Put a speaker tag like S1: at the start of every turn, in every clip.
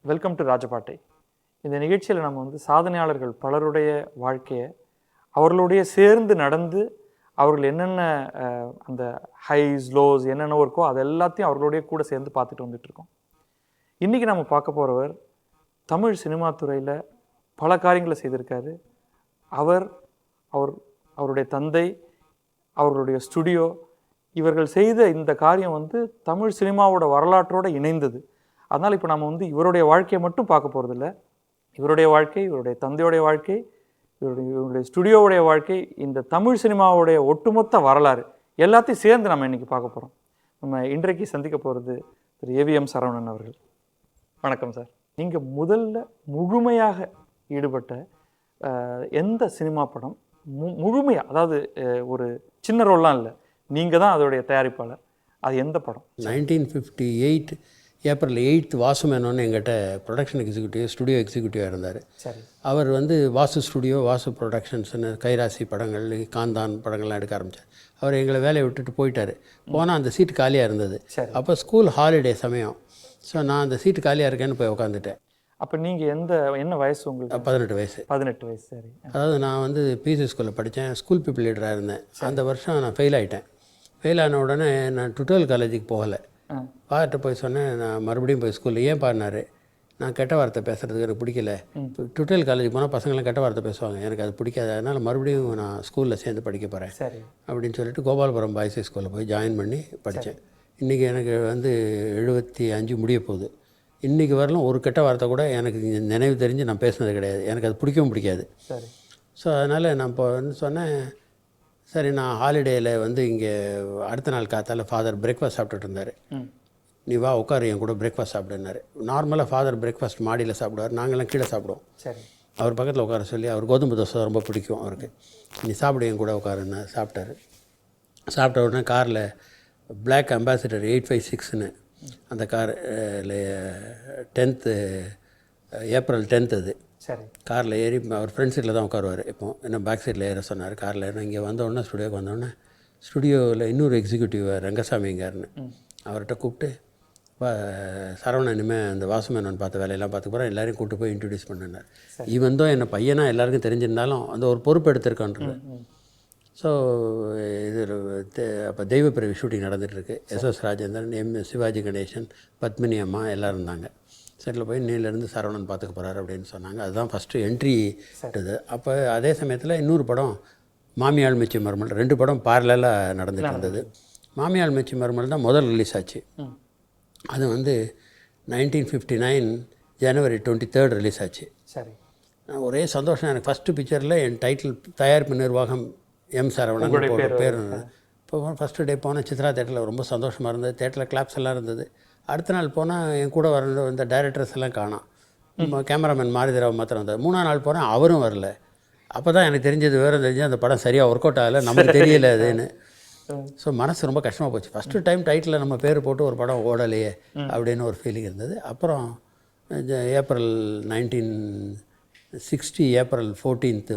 S1: Welcome to ராஜபாட்டை. இந்த நிகழ்ச்சியில் நம்ம சாதனையாளர்கள் பலருடைய வாழ்க்கையை அவர்களுடைய சேர்ந்து நடந்து அவர்கள் என்னென்ன அந்த ஹைஸ் லோஸ் என்னென்ன இருக்கோ அது எல்லாத்தையும் அவர்களுடைய கூட சேர்ந்து பார்த்துட்டு வந்துட்டுருக்கோம். இன்றைக்கி நம்ம பார்க்க போகிறவர் தமிழ் சினிமா துறையில் பல காரியங்களை செய்திருக்காரு. அவருடைய தந்தை, அவர்களுடைய ஸ்டுடியோ, இவர்கள் செய்த இந்த காரியம் தமிழ் சினிமாவோட வரலாற்றோடு இணைந்தது. அதனால் இப்போ நம்ம இவருடைய வாழ்க்கையை மட்டும் பார்க்க போகிறதில்ல. இவருடைய வாழ்க்கை, இவருடைய தந்தையுடைய வாழ்க்கை, இவருடைய ஸ்டுடியோவுடைய வாழ்க்கை, இந்த தமிழ் சினிமாவுடைய ஒட்டுமொத்த வரலாறு எல்லாத்தையும் சேர்ந்து நம்ம இன்றைக்கி பார்க்க போகிறோம். நம்ம இன்றைக்கு சந்திக்க போகிறது திரு ஏவிஎம் சரவணன் அவர்கள். வணக்கம் சார். நீங்கள் முதல்ல முழுமையாக ஈடுபட்ட எந்த சினிமா படம் முழுமையாக, அதாவது ஒரு சின்ன ரோல்லாம் இல்லை, நீங்கள் தான் அதோடைய தயாரிப்பாளர், அது எந்த படம்?
S2: 1958 ஏப்ரல் 8 வாசு மேனோன்னு எங்கிட்ட ப்ரொடக்ஷன் எக்ஸிக்யூட்டிவ், ஸ்டுடியோ எக்ஸிக்யூட்டிவாக இருந்தார்.
S1: சரி.
S2: அவர் வாசு ஸ்டுடியோ, வாசு ப்ரொடக்ஷன்ஸ்னு கைராசி படங்கள், காந்தான் படங்கள்லாம் எடுக்க ஆரம்பித்தார். அவர் எங்களை வேலையை விட்டுட்டு போயிட்டார். போனால் அந்த சீட்டு காலியாக இருந்தது. அப்போ ஸ்கூல் ஹாலிடே சமயம். ஸோ நான் அந்த சீட்டு காலியாக இருக்கேன்னு போய் உட்காந்துட்டேன்.
S1: அப்போ நீங்கள் என்ன வயசு உங்களுக்கு?
S2: 18 வயசு.
S1: 18 வயசு. சரி.
S2: அதாவது நான் பிசி ஸ்கூலில் படித்தேன், ஸ்கூல் பீப்புள் லீடராக இருந்தேன். அந்த வருஷம் நான் ஃபெயில் ஆகிட்டேன். ஃபெயில் ஆன உடனே நான் டுட்டோல் காலேஜுக்கு போகலை. பாட்ட போய் சொன்னேன், நான் மறுபடியும் போய் ஸ்கூலில். ஏன் பாடினார், நான் கெட்ட வார்த்தை பேசுகிறதுக்கு எனக்கு பிடிக்கல. டுட்டோல் காலேஜ் போனால் பசங்களாம் கெட்ட வார்த்தை பேசுவாங்க, எனக்கு அது பிடிக்காது. அதனால் மறுபடியும் நான் ஸ்கூலில் சேர்ந்து படிக்க போகிறேன் அப்படின்னு சொல்லிட்டு கோபாலபுரம் பாய்ஸ் ஸ்கூலில் போய் ஜாயின் பண்ணி படித்தேன். இன்றைக்கி எனக்கு 75 முடிய போகுது. இன்றைக்கி வரலாம் ஒரு கெட்ட வார்த்தை கூட எனக்கு நினைவு தெரிஞ்சு நான் பேசுனது கிடையாது. எனக்கு அது பிடிக்கவும் பிடிக்காது. ஸோ அதனால் நான் இப்போ சொன்னேன், சரி நான் ஹாலிடேயில் இங்கே அடுத்த நாள் காத்தால் ஃபாதர் பிரேக்ஃபாஸ்ட் சாப்பிட்டுட்டு இருந்தார். நீ வா உட்காரு என் கூட பிரேக்ஃபாஸ்ட் சாப்பிடுனாரு. நார்மலாக ஃபாதர் பிரேக்ஃபாஸ்ட் மாடியில் சாப்பிடுவார், நாங்கள்லாம் கீழே சாப்பிடுவோம்.
S1: சரி.
S2: அவர் பக்கத்தில் உட்கார சொல்லி, அவர் கோதுமை தோசை ரொம்ப பிடிக்கும் அவருக்கு. நீ சாப்பிடு என் கூட உட்காருன்னு சாப்பிட்டாரு. சாப்பிட்ட உடனே காரில் பிளாக் அம்பாசிடர் 856ன்னு அந்த கார் 10th ஏப்ரல் 10th அது. சரி. காரில் ஏறி அவர் ஃப்ரண்ட் சீட்டில் தான் உட்காருவார். இப்போ என்ன பேக் சீட்டில் ஏற சொன்னார். காரில் ஏற இங்கே வந்தோடனே ஸ்டுடியோக்கு வந்தோடனே ஸ்டுடியோவில் இன்னொரு எக்ஸிக்யூட்டிவ் ரங்கசாமிங்காருன்னு அவர்கிட்ட கூப்பிட்டு, சரவணன் இனிமேல் அந்த வாசுமேனன் பார்த்த வேலையெல்லாம் பார்த்து போகிறேன், எல்லாரையும் கூப்பிட்டு போய் இன்ட்ரடியூஸ் பண்ணினார். இவன் தான் என்னை பையனா எல்லாருக்கும் தெரிஞ்சிருந்தாலும் அந்த ஒரு பொறுப்பு எடுத்திருக்கான்றது. ஸோ இது அப்போ தெய்வப்பிரவி ஷூட்டிங் நடந்துகிட்ருக்கு. எஸ்எஸ் ராஜேந்திரன், சிவாஜி கணேசன், பத்மினி அம்மா எல்லோரும் இருந்தாங்க. செட்டில் போய் நீலேருந்து சரவணன் பார்த்துக்க போகிறார் அப்படின்னு சொன்னாங்க. அதுதான் ஃபஸ்ட்டு என்ட்ரி இது. அப்போ அதே சமயத்தில் இன்னொரு படம் மாமியாள் மிச்சி மருமல், 2 படம் பேரலாக நடந்துட்டு இருந்தது. மாமியாள் மிச்சி மருமல் தான் முதல் ரிலீஸ் ஆச்சு. அது 1959 ஜனவரி 23 ரிலீஸ் ஆச்சு. சரி. ஒரே சந்தோஷம் எனக்கு. ஃபஸ்ட்டு பிக்சரில் என் டைட்டில் தயாரிப்பு நிர்வாகம் எம் சரவணன் போட்ட பேர். இப்போ ஃபஸ்ட்டு டே போனால் சித்ரா தேட்டரில் ரொம்ப சந்தோஷமாக இருந்தது. தேட்டரில் கிளாப்ஸ் எல்லாம் இருந்தது. அடுத்த நாள் போனால் என் கூட வந்த டைரக்டர்ஸ் எல்லாம் காணோம். கேமராமேன் மாரிதராவ் மாத்திரம் வந்தார். 3ஆம் நாள் போனால் அவரும் வரல. அப்போ தான் எனக்கு தெரிஞ்சது, வேறு தெரிஞ்சு அந்த படம் சரியாக ஒர்க் அவுட் ஆகலை, நமக்கு தெரியல அதுன்னு. ஸோ மனசு ரொம்ப கஷ்டமாக போச்சு. ஃபஸ்ட்டு டைம் டைட்டில் நம்ம பேர் போட்டு ஒரு படம் ஓடலையே அப்படின்னு ஒரு ஃபீலிங் இருந்தது. அப்புறம் ஏப்ரல் 1960 ஏப்ரல் 14th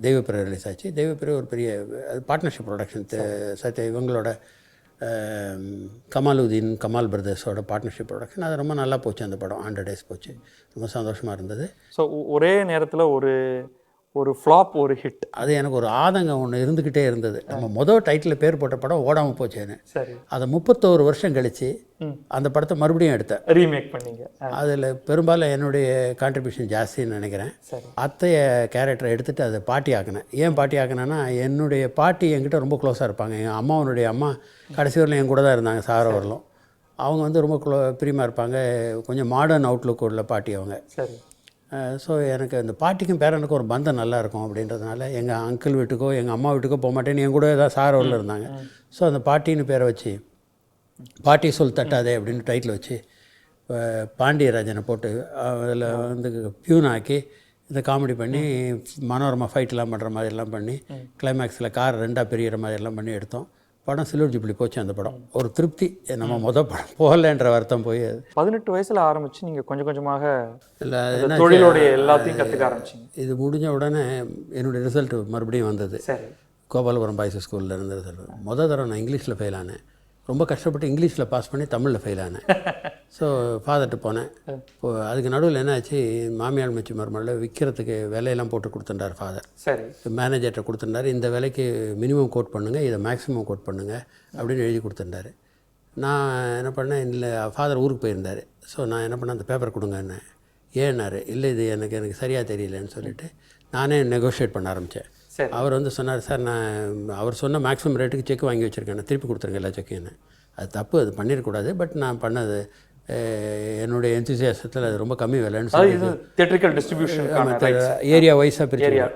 S2: தெய்வப்பிரை ரிலீஸ் ஆச்சு. தெய்வப்பிரை ஒரு பெரிய பார்ட்னர்ஷிப் ப்ரொடக்ஷன். சத்யா இவங்களோட கமால் பிரதர்ஸோட பார்ட்னர்ஷிப் ப்ரொடக்ஷன். அது ரொம்ப நல்லா போச்சு. அந்த படம் 100 days போச்சு. ரொம்ப சந்தோஷமாக இருந்தது.
S1: ஸோ ஒரே நேரத்தில் ஒரு ஃப்ளாப், ஒரு ஹிட்.
S2: அது எனக்கு ஒரு ஆதங்கம் ஒன்று இருந்துக்கிட்டே இருந்தது. நம்ம மொதல் டைட்டில் பேர் போட்ட படம் ஓடாமல் போச்சேன்னு.
S1: சரி.
S2: அதை 31 வருஷம் கழித்து அந்த படத்தை மறுபடியும் எடுத்தேன்,
S1: ரீமேக் பண்ணிங்க.
S2: அதில் பெரும்பாலும் என்னுடைய கான்ட்ரிபியூஷன் ஜாஸ்தின்னு நினைக்கிறேன். அத்தைய கேரக்டரை எடுத்துகிட்டு அதை பாட்டி ஆக்கினேன். ஏன் பாட்டி ஆக்கினேன்னா, என்னுடைய பாட்டி என்கிட்ட ரொம்ப க்ளோஸாக இருப்பாங்க. என் அம்மாவனுடைய அம்மா கடைசி வரலும் என் கூட தான் இருந்தாங்க, சாகிற வரலும். அவங்க ரொம்ப பிரியமாக இருப்பாங்க. கொஞ்சம் மாடர்ன் அவுட்லுக் உள்ள பாட்டி அவங்க.
S1: சரி.
S2: ஸோ எனக்கு அந்த பாட்டிக்கும் பேரனுக்கும் ஒரு பந்தம் நல்லாயிருக்கும் அப்படின்றதுனால எங்கள் அங்கிள் வீட்டுக்கோ எங்கள் அம்மா வீட்டுக்கோ போக மாட்டேன்னு என் கூட ஏதாவது சாரோவில் இருந்தாங்க. ஸோ அந்த பாட்டின்னு பேரை வச்சு பாட்டி சொல் தட்டாதே அப்படின்னு டைட்டில் வச்சு பாண்டியராஜனை போட்டு அதில் பியூன் ஆக்கி இதை காமெடி பண்ணி மனோரமா ஃபைட்லாம் பண்ணுற மாதிரிலாம் பண்ணி கிளைமேக்ஸில் கார் 2ஆக பிரிகிற மாதிரிலாம் பண்ணி எடுத்தோம். படம் சில்வர் ஜூப்ளி போச்சு. அந்த படம் ஒரு திருப்தி. நம்ம மொதல் படம் போகலன்ற வருத்தம் போய்
S1: 18 வயசில் ஆரம்பித்து நீங்கள் கொஞ்சம் கொஞ்சமாக தொழிலோடைய எல்லாத்தையும் கற்றுக்க ஆரம்பிச்சிங்க.
S2: இது முடிஞ்ச உடனே என்னுடைய ரிசல்ட் மறுபடியும் வந்தது.
S1: சரி.
S2: கோபாலபுரம் பாய்ஸ் ஸ்கூலில் இருந்த ரிசல்ட். தடவை நான் இங்கிலீஷில் ஃபெயில் ஆனேன். ரொம்ப கஷ்டப்பட்டு இங்கிலீஷில் பாஸ் பண்ணி தமிழில் ஃபெயில் ஆனேன். ஸோ ஃபாதர்கிட்ட போனேன். இப்போது அதுக்கு நடுவில் என்ன ஆச்சு, மாமியார் மச்சி மருமகளில் விற்கிறதுக்கு விலையெல்லாம் போட்டு கொடுத்துட்டார் ஃபாதர்.
S1: சரி.
S2: மேனேஜர்கிட்ட கொடுத்துட்டார். இந்த விலைக்கு மினிமம் கோட் பண்ணுங்கள், இதை மேக்ஸிமம் கோட் பண்ணுங்கள் அப்படின்னு எழுதி கொடுத்துட்டாரு. நான் என்ன பண்ணேன், இல்லை ஃபாதர் ஊருக்கு போயிருந்தார். ஸோ நான் என்ன பண்ணேன், அந்த பேப்பர் கொடுங்கன்னு. ஏன்னாரு, இல்லை இது எனக்கு சரியாக தெரியலன்னு சொல்லிவிட்டு நானே நெகோஷியேட் பண்ண ஆரம்பித்தேன். அவர் வந்து சொன்னார், சார் நான் அவர் சொன்ன மேக்ஸிமம் ரேட்டுக்கு செக் வாங்கி வச்சுருக்கேன், நான் திருப்பி கொடுத்துருங்க எல்லா செக்கையும். அது தப்பு, அது பண்ணிடக்கூடாது. பட் நான் பண்ணது என்னுடைய என்தூசியாசத்தில் அது ரொம்ப கம்மி விலைன்னு சொல்லி
S1: தியேட்ரிக்கல் டிஸ்ட்ரிபியூஷன்
S2: ஏரியா வைஸாக பிரிச்சு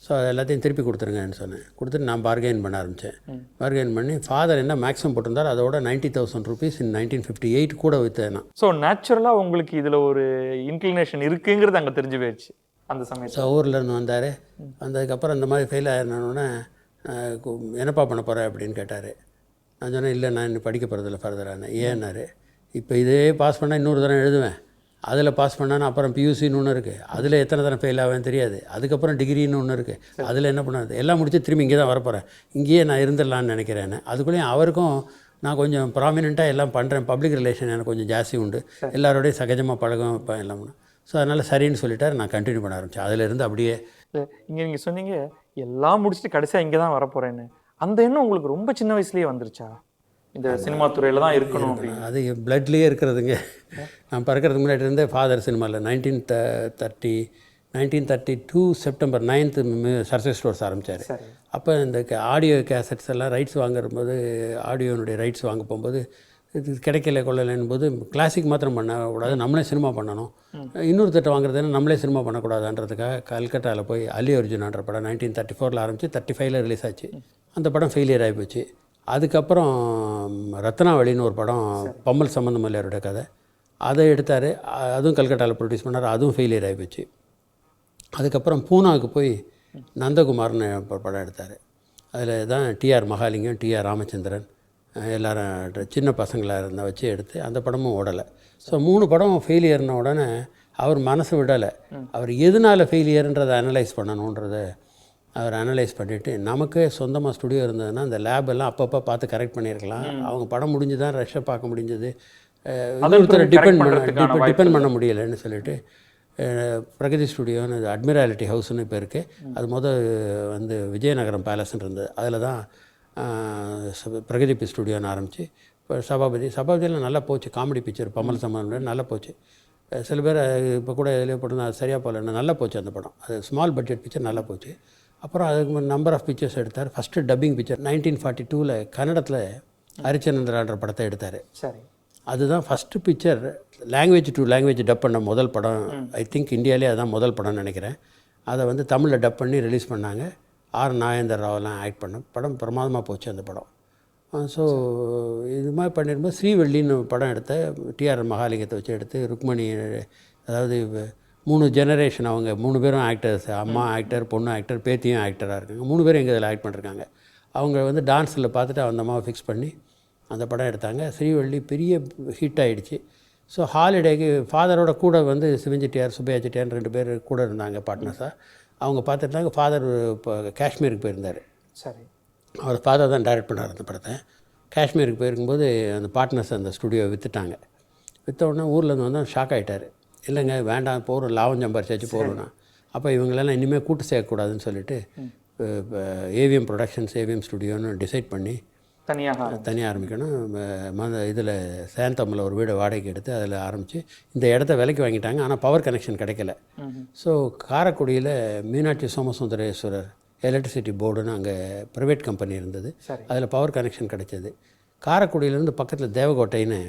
S2: ஸோ அது எல்லாத்தையும் திருப்பி கொடுத்துருங்கன்னு சொன்னேன். கொடுத்துட்டு நான் பார்கெயின் பண்ண ஆரம்பித்தேன். பார்கெயின் பண்ணி ஃபாதர் என்ன மேக்ஸிமம் போட்டிருந்தார் அதோட 90,000 rupees in 1958 கூட விற்றேன் நான்.
S1: ஸோ நேச்சுரலாக உங்களுக்கு இதில் ஒரு இன்க்ளினேஷன் இருக்குங்கிறது அங்கே தெரிஞ்சு போயிடுச்சு அந்த சமயம்.
S2: ஸோ ஊர்லேருந்து வந்தார். வந்ததுக்கப்புறம் இந்த மாதிரி ஃபெயில் ஆகிருந்தோன்னே என்னப்பா பண்ண போகிறேன் அப்படின்னு கேட்டார். நான் சொன்னேன், இல்லை நான் இன்னும் படிக்க போகிறதில்ல ஃபர்தரான. ஏன்னாரு, இப்போ இதே பாஸ் பண்ணால் இன்னொரு தரம் எழுதுவேன், அதில் பாஸ் பண்ணானா அப்புறம் பியூசின்னு ஒன்று இருக்குது, அதில் எத்தனை தரம் ஃபெயில் ஆவேன்னு தெரியாது, அதுக்கப்புறம் டிகிரின்னு ஒன்று இருக்குது, அதில் என்ன பண்ணாது, எல்லாம் முடிச்சு திரும்பி இங்கே தான் வரப்போகிறேன், இங்கேயே நான் இருந்துடலான்னு நினைக்கிறேன். அதுக்குள்ளேயும் அவருக்கும் நான் கொஞ்சம் ப்ராமினெண்ட்டாக எல்லாம் பண்ணுறேன், பப்ளிக் ரிலேஷன் எனக்கு கொஞ்சம் ஜாஸ்தி உண்டு, எல்லாரோடையும் சகஜமாக பழகம் இப்போ எல்லாம். ஸோ அதனால் சரின்னு சொல்லிட்டார். நான் கண்டினியூ பண்ண ஆரம்பித்தேன். அதிலேருந்து அப்படியே
S1: இங்கே நீங்கள் சொன்னீங்க எல்லாம் முடிச்சுட்டு கடைசியாக இங்கே தான் வரப்போகிறேன்னு. அந்த எண்ணம் உங்களுக்கு ரொம்ப சின்ன வயசுலேயே வந்துருச்சா, இந்த சினிமா துறையில் தான் இருக்கணும் அப்படின்னு?
S2: அது பிளட்லேயே இருக்கிறதுங்க. நான் பிறக்கிறதுக்கு முன்னாடி இருந்தே ஃபாதர் சினிமாவில் 1932 செப்டம்பர் 9 சரஸ்வதி ஸ்டோர்ஸ் ஆரம்பித்தார். அப்போ இந்த ஆடியோ கேசட்ஸ் எல்லாம் ரைட்ஸ் வாங்கும்போது, ஆடியோனுடைய ரைட்ஸ் வாங்க போகும்போது இது கிடைக்கல கொள்ளலைன்னு போது கிளாசிக் மாத்திரம் பண்ணக்கூடாது, நம்மளே சினிமா பண்ணணும், இன்னொருத்தட்ட வாங்குறதுன்னா நம்மளே சினிமா பண்ணக்கூடாதுன்றதுக்காக கல்கட்டாவில் போய் அலி அர்ஜுனான்ற படம் 1934 ஆரம்பித்து 35 ரிலீஸ் ஆச்சு. அந்த படம் ஃபெயிலியர் ஆகி போச்சு. அதுக்கப்புறம் ரத்னாவளின்னு ஒரு படம், பம்மல் சம்பந்தமல்லியாருடைய கதை, அதை எடுத்தார். அதுவும் கல்கட்டாவில் ப்ரொடியூஸ் பண்ணார். அதுவும் ஃபெயிலியர் ஆகி போச்சு. அதுக்கப்புறம் பூனாவுக்கு போய் நந்தகுமார்னு படம் எடுத்தார். அதில் தான் டிஆர் மகாலிங்கம், டிஆர் ராமச்சந்திரன் எல்லோரும் சின்ன பசங்களாக இருந்த வச்சு எடுத்து அந்த படமும் ஓடலை. ஸோ 3 படம் ஃபெயிலியர்ன உடனே அவர் மனசு விடலை. அவர் எதனால் ஃபெயிலியர்ன்றதை அனலைஸ் பண்ணணுன்றதை அவர் அனலைஸ் பண்ணிவிட்டு, நமக்கு சொந்தமாக ஸ்டுடியோ இருந்ததுன்னா அந்த லேப் எல்லாம் அப்பப்போ பார்த்து கரெக்ட் பண்ணியிருக்கலாம். அவங்க படம் முடிஞ்சு தான் ரஷ்ஷை பார்க்க முடிஞ்சது, இன்னொருத்தரை டிபெண்ட் பண்ண முடியலைன்னு சொல்லிட்டு பிரகதி ஸ்டுடியோன்னு அட்மிராலிட்டி ஹவுஸ்னு இப்போ இருக்குது. அது வந்து விஜயநகரம் பேலஸ்ன்னு இருந்தது. அதில் தான் பிரகதி ஸ்டுடியோன்னு ஆரம்பித்து இப்போ சபாபதியில் நல்லா போச்சு. காமெடி பிக்சர் பம்மல் சம்பந்தம் நல்லா போச்சு. சில பேர் இப்போ கூட இதில் போட்டு அது சரியாக போகலன்னு நல்லா போச்சு அந்த படம். அது ஸ்மால் பட்ஜெட் பிக்சர் நல்லா போச்சு. அப்புறம் அதுக்கு நம்பர் ஆஃப் பிக்சர்ஸ் எடுத்தார். ஃபஸ்ட்டு டப்பிங் பிக்சர் 1942 கன்னடத்தில் ஹரிச்சந்திரான்ற படத்தை எடுத்தார்.
S1: சரி.
S2: அதுதான் first picture language to language dub பண்ண முதல் படம். ஐ திங்க் இந்தியாவிலே அதுதான் முதல் படம்னு நினைக்கிறேன். அதை வந்து தமிழில் டப் பண்ணி ரிலீஸ் பண்ணாங்க. ஆர் நாகேந்தர் ராவெல்லாம் ஆக்ட் பண்ண படம் பிரமாதமாக போச்சு அந்த படம். ஸோ இது மாதிரி பண்ணிருக்கும்போது ஸ்ரீவள்ளின்னு படம் எடுத்த டிஆர் மகாலிங்கத்தை வச்சு எடுத்து ருக்மணி, அதாவது 3 ஜெனரேஷன், அவங்க 3 பேரும் ஆக்டர்ஸ், அம்மா ஆக்டர், பொண்ணு ஆக்டர், பேத்தியும் ஆக்டராக இருக்காங்க. 3 பேரும் எங்கள் இதில் ஆக்ட் பண்ணிருக்காங்க. அவங்க வந்து டான்ஸில் பார்த்துட்டு அந்த அம்மாவை ஃபிக்ஸ் பண்ணி அந்த படம் எடுத்தாங்க. ஸ்ரீவள்ளி பெரிய ஹிட் ஆகிடுச்சு. ஸோ ஹாலிடேக்கு ஃபாதரோட கூட வந்து சிவன் செட்டியார், சுப்பையா செட்டியார் 2 பேர் கூட இருந்தாங்க பார்ட்னர்ஸாக. அவங்க பார்த்துட்டாங்க. ஃபாதர் இப்போ காஷ்மீருக்கு போயிருந்தார்.
S1: சரி.
S2: அவர் ஃபாதர் தான் டைரக்ட் பண்ணார் அந்த படத்தை. காஷ்மீருக்கு போயிருக்கும்போது அந்த பார்ட்னர்ஸ் அந்த ஸ்டுடியோவை விற்றுட்டாங்க. விற்ற உடனே ஊர்லேருந்து வந்து ஷாக் ஆகிட்டார். இல்லைங்க வேண்டாம், போகிறோம், லாபம் சம்பாரிச்சாச்சு போகிறோன்னா. அப்போ இவங்களெல்லாம் இனிமேல் கூட்டு சேர்க்கக்கூடாதுன்னு சொல்லிட்டு ஏவிஎம் ப்ரொடக்ஷன்ஸ், ஏவிஎம் ஸ்டுடியோன்னு டிசைட் பண்ணி தனியாக ஆரம்பிக்கணும். இதில் சேந்தமில் ஒரு வீடை வாடகைக்கு எடுத்து அதில் ஆரம்பித்து இந்த இடத்த விலைக்கு வாங்கிட்டாங்க. ஆனால் பவர் கனெக்ஷன் கிடைக்கல. ஸோ காரைக்குடியில் மீனாட்சி சோமசுந்தரேஸ்வரர் எலக்ட்ரிசிட்டி போர்டுன்னு அங்கே ப்ரைவேட் கம்பெனி இருந்தது. அதில் பவர் கனெக்ஷன் கிடைச்சது. காரைக்குடியிலேருந்து பக்கத்தில் தேவகோட்டைன்னு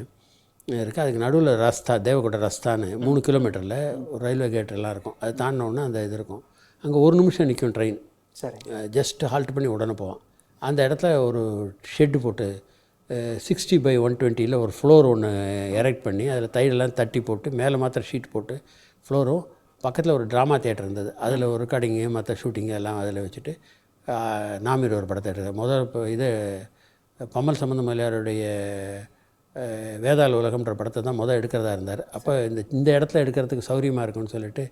S2: இருக்குது. அதுக்கு நடுவில் ரஸ்தா, தேவகோட்டை ரஸ்தான்னு 3 கிலோமீட்டரில் ஒரு ரயில்வே கேட்டெல்லாம் இருக்கும். அது தாண்டினோன்னா அந்த இது இருக்கும். அங்கே 1 நிமிஷம் நிற்கும் ட்ரெயின்.
S1: சரி.
S2: ஜஸ்ட் ஹால்ட் பண்ணி உடனே போவான். அந்த இடத்துல ஒரு ஷெட்டு போட்டு 60/120 ஒரு ஃப்ளோர் ஒன்று எரெக்ட் பண்ணி அதில் தைடெல்லாம் தட்டி போட்டு மேலே மாத்திரம் ஷீட் போட்டு ஃப்ளோரும், பக்கத்தில் ஒரு ட்ராமா தியேட்டர் இருந்தது. அதில் ஒரு ரெக்கார்டிங்கு மற்ற ஷூட்டிங்கு எல்லாம் அதில் வச்சுட்டு நாமீர் ஒரு படத்தை எடுத்தது. முதல் இப்போ இது பம்மல் சம்பந்தமல்லியாருடைய வேதாள உலகம்ன்ற படத்தை தான் எடுக்கிறதா இருந்தார். அப்போ இந்த இடத்துல எடுக்கிறதுக்கு சௌரியமாக இருக்குன்னு சொல்லிட்டு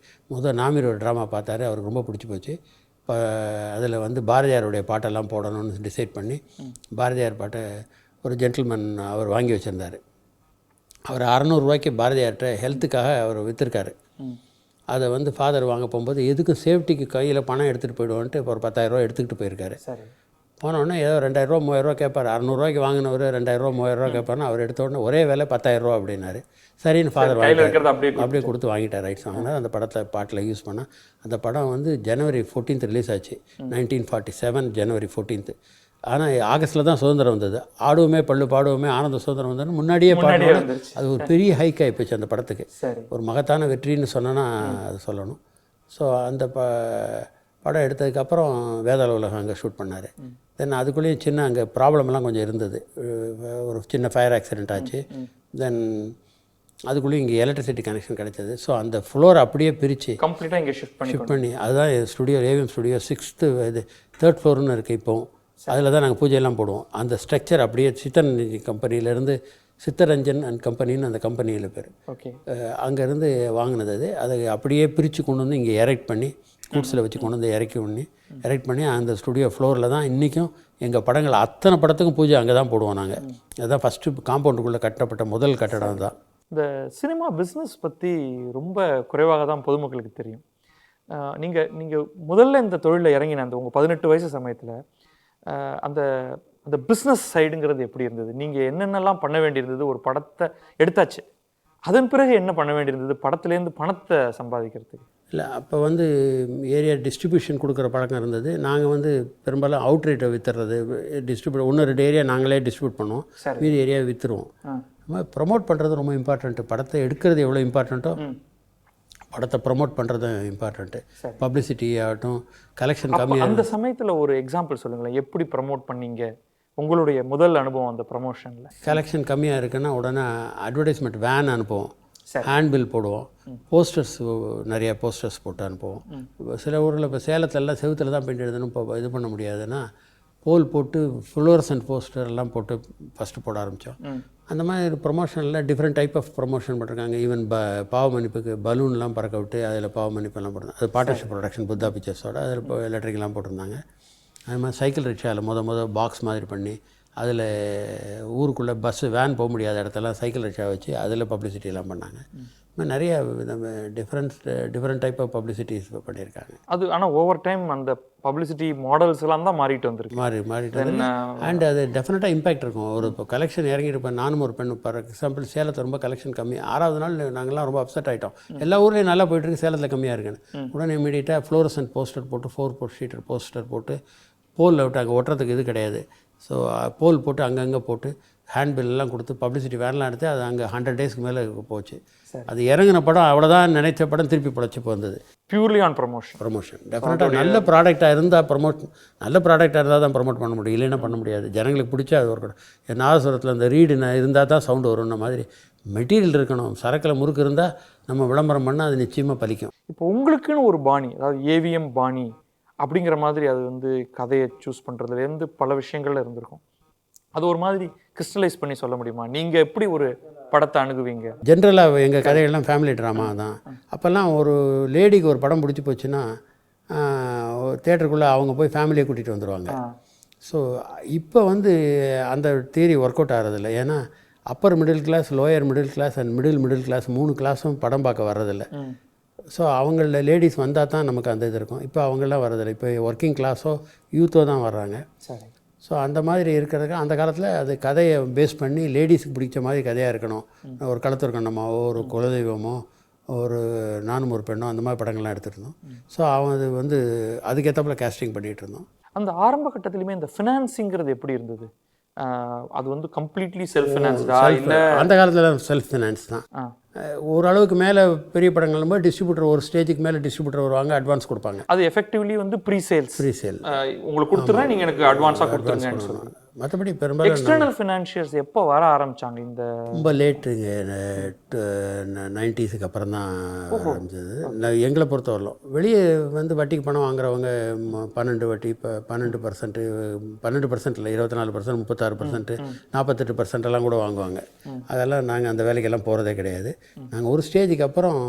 S2: நாமீர் ஒரு ட்ராமா பார்த்தாரு. அவருக்கு ரொம்ப பிடிச்சி போச்சு. இப்போ அதில் வந்து பாரதியாருடைய பாட்டெல்லாம் போடணும்னு டிசைட் பண்ணி பாரதியார் பாட்டை ஒரு ஜென்டில்மேன் அவர் வாங்கி வச்சுருந்தார். அவர் 600 ரூபாய்க்கு பாரதியார்கிட்ட ஹெல்த்துக்காக அவர் விற்றுருக்காரு. அதை வந்து ஃபாதர் வாங்க போகும்போது எதுக்கும் சேஃப்டிக்கு கையில் பணம் எடுத்துகிட்டு போயிடுவோன்ட்டு இப்போ ஒரு 10,000 ரூபா எடுத்துக்கிட்டு போயிருக்காரு. போனோடனே ஏதோ 2,000 ரூபா 3,000 ரூபா கேட்பார். 600 ரூபாய்க்கு வாங்கினவர் 2,000 ரூபா 3,000 ரூபா கேட்பார்னா அவர் எடுத்த உடனே ஒரே வேலை 10,000 ரூபா அப்படின்னாரு. சரின்னு ஃபாதர் வாங்கிட்டார். அப்படியே கொடுத்து வாங்கிட்டார். ரைட்ஸ் வாங்கினார். அந்த படத்தை பாட்டில் யூஸ் பண்ணால் அந்த படம் வந்து January 14th ரிலீஸ் ஆச்சு. 1947 January 14th. ஆனால் ஆகஸ்ட்டில் தான் சுதந்திரம் வந்தது. ஆடுவோமே பள்ளு பாடுவோமே ஆனந்த சுதந்திரம் வந்தது முன்னாடியே பாடுவோம். அது ஒரு பெரிய ஹைக் ஆகிப்போச்சு அந்த படத்துக்கு. ஒரு மகத்தான வெற்றின்னு சொன்னோன்னா அது சொல்லணும். ஸோ அந்த படம் எடுத்ததுக்கப்புறம் வேதாள உலகம் அங்கே ஷூட் பண்ணார். தென் அதுக்குள்ளேயும் சின்ன அங்கே ப்ராப்ளம்லாம் கொஞ்சம் இருந்தது. ஒரு சின்ன ஃபயர் ஆக்சிடெண்ட் ஆச்சு. தென் அதுக்குள்ளேயும் இங்கே எலக்ட்ரிசிட்டி கனெக்ஷன் கிடைச்சது. ஸோ அந்த ஃப்ளோர் அப்படியே பிரித்து
S1: கம்ப்ளீட்டாக இங்கே ஷிஃப்ட் பண்ணி
S2: அதுதான் ஸ்டுடியோ ஏவிஎம் ஸ்டுடியோ 6th இது 3rd ஃப்ளோர்னு இருக்குது. இப்போவும் அதில் தான் நாங்கள் பூஜையெல்லாம் போடுவோம். அந்த ஸ்ட்ரக்சர் அப்படியே சித்தன் கம்பெனியிலேருந்து சித்தரஞ்சன் அண்ட் கம்பெனின்னு அந்த கம்பெனியில் பேர்.
S1: ஓகே.
S2: அங்கேருந்து வாங்கினது அது. அதை அப்படியே பிரித்து கொண்டு வந்து இங்கே எரெக்ட் பண்ணி கூட்ஸில் வச்சு கொண்டு வந்து எரெக்ட் பண்ணி அந்த ஸ்டுடியோ ஃப்ளோரில் தான் இன்றைக்கும் எங்கள் படங்கள் அத்தனை படத்துக்கும் பூஜை அங்கே தான் போடுவோம் நாங்கள். அதுதான் ஃபஸ்ட்டு காம்பவுண்டுக்குள்ளே கட்டப்பட்ட முதல் கட்டடம் தான்.
S1: இந்த சினிமா பிஸ்னஸ் பற்றி ரொம்ப குறைவாக தான் பொதுமக்களுக்கு தெரியும். நீங்கள் முதல்ல இந்த தொழிலில் இறங்கின அந்த உங்கள் 18 வயசு சமயத்தில் அந்த அந்த பிஸ்னஸ் சைடுங்கிறது எப்படி இருந்தது? நீங்கள் என்னென்னலாம் பண்ண வேண்டியிருந்தது? ஒரு படத்தை எடுத்தாச்சு, அதன் பிறகு என்ன பண்ண வேண்டியிருந்தது படத்துலேருந்து பணத்தை சம்பாதிக்கிறதுக்கு?
S2: இல்லை, அப்போ வந்து ஏரியா டிஸ்ட்ரிபியூஷன் கொடுக்குற பழக்கம் இருந்தது. நாங்கள் வந்து பெரும்பாலும் அவுட் ரேட்டை விற்றுறது, டிஸ்ட்ரிபியூட் 1-2 ஏரியா நாங்களே டிஸ்ட்ரிபியூட் பண்ணுவோம், மீதி ஏரியா விற்றுருவோம். நம்ம ப்ரொமோட் பண்ணுறது ரொம்ப இம்பார்ட்டண்ட்டு. படத்தை எடுக்கிறது எவ்வளோ இம்பார்ட்டண்ட்டோ படத்தை ப்ரொமோட் பண்ணுறது இம்பார்ட்டண்ட்டு. பப்ளிசிட்டி ஆகட்டும், கலெக்ஷன் கம்மியாக.
S1: அந்த சமயத்தில் ஒரு எக்ஸாம்பிள் சொல்லுங்களேன், எப்படி ப்ரமோட் பண்ணீங்க? உங்களுடைய முதல் அனுபவம் அந்த ப்ரமோஷனில்.
S2: கலெக்ஷன் கம்மியாக இருக்குன்னா உடனே அட்வர்டைஸ்மெண்ட் வேன் அனுப்புவோம், ஹேண்ட்பில் போடுவோம், போஸ்டர்ஸ் நிறையா போஸ்டர்ஸ் போட்டு அனுப்புவோம். சில ஊரில் இப்போ சேலத்திலலாம் செவுத்தில் தான் பெயிண்ட் எழுதணும், இப்போ இது பண்ண முடியாதுன்னா போல் போட்டு ஃப்ளோரசன்ட் போஸ்டர்லாம் போட்டு ஃபஸ்ட்டு போட ஆரம்பித்தோம். அந்த மாதிரி ப்ரொமோஷனில் டிஃப்ரெண்ட் டைப் ஆஃப் ப்ரொமோஷன் பண்ணிருக்காங்க. ஈவன் பாவ மன்னிப்புக்கு பலூன்லாம் பறக்க விட்டு அதில் பாவ மன்னிப்பெல்லாம் போட்டிருந்தாங்க. அது பார்ட்னர்ஷிப் ப்ரொடக்ஷன் புத்தா பிக்சர்ஸோட அதில் இப்போ எலக்ட்ரிக்லாம் போட்டிருந்தாங்க. அது மாதிரி சைக்கிள் ரிக்ஷாவில் மொதல் பாக்ஸ் மாதிரி பண்ணி அதில் ஊருக்குள்ளே பஸ்ஸு வேன் போக முடியாத இடத்தெல்லாம் சைக்கிள் ரிக்ஷா வச்சு அதில் பப்ளிசிட்டிலாம் பண்ணாங்க. நிறைய டிஃப்ரெண்ட் டைப் ஆஃப் பப்ளிசிட்டிஸ் பண்ணியிருக்காங்க.
S1: அது ஆனால் ஓவர் டைம் அந்த பப்ளிசிட்டி மாடல்ஸ் எல்லாம் தான் மாறிட்டு வந்துருக்கு.
S2: மாறிட்டு அண்ட் அது டெஃபினட்டாக இம்பேக்ட் இருக்கும். ஒரு இப்போ கலெக்ஷன் இறங்கிட்டு நானும் ஒரு பெண் ஃபார் எக்ஸாம்பிள் சேலத்தில் ரொம்ப கலெக்ஷன் கம்மி. 6வது நாள் நாங்கள்லாம் ரொம்ப அப்செட் ஆகிட்டோம். எல்லா ஊர்லேயும் நல்லா போயிட்டுருக்கு, சேலத்தில் கம்மியாக இருக்குன்னு. உடனே இமீடியட்டாக ஃப்ளோரசன்ட் போஸ்டர் போட்டு 4 ஷீட்டர் போஸ்டர் போட்டு போலில் விட்டு அங்கே ஒட்டுறதுக்கு இது கிடையாது. ஸோ போல் போட்டு அங்கங்கே போட்டு ஹேண்ட்பில்லாம் கொடுத்து பப்ளிசிட்டி வேன்லாம் எடுத்து அது அங்கே 100 டேஸ்க்கு மேலே போச்சு. அது இறங்கின படம் அவ்வளோதான் நினைச்ச படம் திருப்பி பொழைச்சி வந்தது.
S1: பியூர்லி ஆன் ப்ரமோஷன்
S2: டெஃபினட்டாக நல்ல ப்ராடக்டாக இருந்தால் நல்ல ப்ராடக்டாக இருந்தால் தான் ப்ரமோட் பண்ண முடியும், இல்லைன்னா பண்ண முடியாது. ஜனங்களுக்கு பிடிச்சா அது ஒரு என் நாதஸ்வரத்தில் அந்த ரீடு இருந்தால் தான் சவுண்டு வரும்ன மாதிரி மெட்டீரியல் இருக்கணும். சரக்கில் முறுக்கு இருந்தால் நம்ம விளம்பரம் பண்ணால் அது நிச்சயமாக பலிக்கும்.
S1: இப்போ உங்களுக்குன்னு ஒரு பாணி, அதாவது ஏவிஎம் பாணி அப்படிங்கிற மாதிரி அது வந்து கதையை சூஸ் பண்ணுறதுலேருந்து பல விஷயங்கள்ல இருந்திருக்கும். அது ஒரு மாதிரி கிறிஸ்டலைஸ் பண்ணி சொல்ல முடியுமா? நீங்கள் எப்படி ஒரு படத்தை அணுகுவீங்க?
S2: ஜென்ரலாக எங்கள் கதைகள்லாம் ஃபேமிலி ட்ராமா தான். அப்போல்லாம் ஒரு லேடிக்கு ஒரு படம் பிடிச்சி போச்சுன்னா தேட்டருக்குள்ளே அவங்க போய் ஃபேமிலியை கூட்டிகிட்டு வந்துடுவாங்க. ஸோ இப்போ வந்து அந்த தியரி ஒர்க் அவுட் ஆகிறதில்ல. ஏன்னா upper middle class, lower middle class and middle class 3 கிளாஸும் படம் பார்க்க வர்றதில்ல. ஸோ அவங்கள லேடிஸ் வந்தால் தான் நமக்கு அந்த இது இருக்கும். இப்போ அவங்களாம் வரதில்லை. இப்போ ஒர்க்கிங் கிளாஸோ யூத்தோ தான் வர்றாங்க. சரி. ஸோ அந்த மாதிரி இருக்கிறதுக்கு அந்த காலத்தில் அது கதையை பேஸ் பண்ணி லேடிஸுக்கு பிடிச்ச மாதிரி கதையாக இருக்கணும். ஒரு களத்திற்கண்ணமாவோ ஒரு குலதெய்வமோ ஒரு நானும் ஒரு பெண்ணோ அந்த மாதிரி படங்கள்லாம் எடுத்துருந்தோம். ஸோ அது வந்து அதுக்கேற்றப்பல கேஸ்டிங் பண்ணிகிட்டு இருந்தோம்.
S1: அந்த ஆரம்ப கட்டத்துலையுமே இந்த ஃபினான்சிங்கிறது எப்படி இருந்தது? அது வந்து கம்ப்ளீட்லி செல்ஃப் ஃபினான்ஸ்டா இல்லை?
S2: அந்த காலத்தில் செல்ஃப் ஃபினான்ஸ் தான். ஓரளவுக்கு மேலே பெரிய படங்கள் போது டிஸ்ட்ரிபியூட்டர் ஒரு ஸ்டேஜுக்கு மேலே டிஸ்ட்ரிபியூட்டர் வருவாங்க, அட்வான்ஸ் கொடுப்பாங்க.
S1: அது எஃபெக்டிவ்லி வந்து ப்ரீ சேல் உங்களுக்கு கொடுத்துருவேன், நீங்கள் எனக்கு அட்வான்ஸாக கொடுத்துருங்கன்னு சொல்லுவாங்க.
S2: மற்றபடி பெரும்பாலும்
S1: எக்ஸ்டர்னல் ஃபினான்ஷியர்ஸ் எப்போ வர ஆரம்பித்தாங்க? இந்த
S2: ரொம்ப லேட்டுங்க, 90s அப்புறம் தான் ஆரம்பிச்சது. எங்களை பொறுத்த வரலாம் வெளியே வந்து வட்டிக்கு பணம் வாங்குறவங்க 12 வட்டி, இப்போ 12%, 12% இல்லை 24%, 36%, 48% எல்லாம் கூட வாங்குவாங்க. அதெல்லாம் நாங்கள் அந்த வேலைக்கெல்லாம் போகிறதே கிடையாது. நாங்கள் ஒரு ஸ்டேஜுக்கு அப்புறம்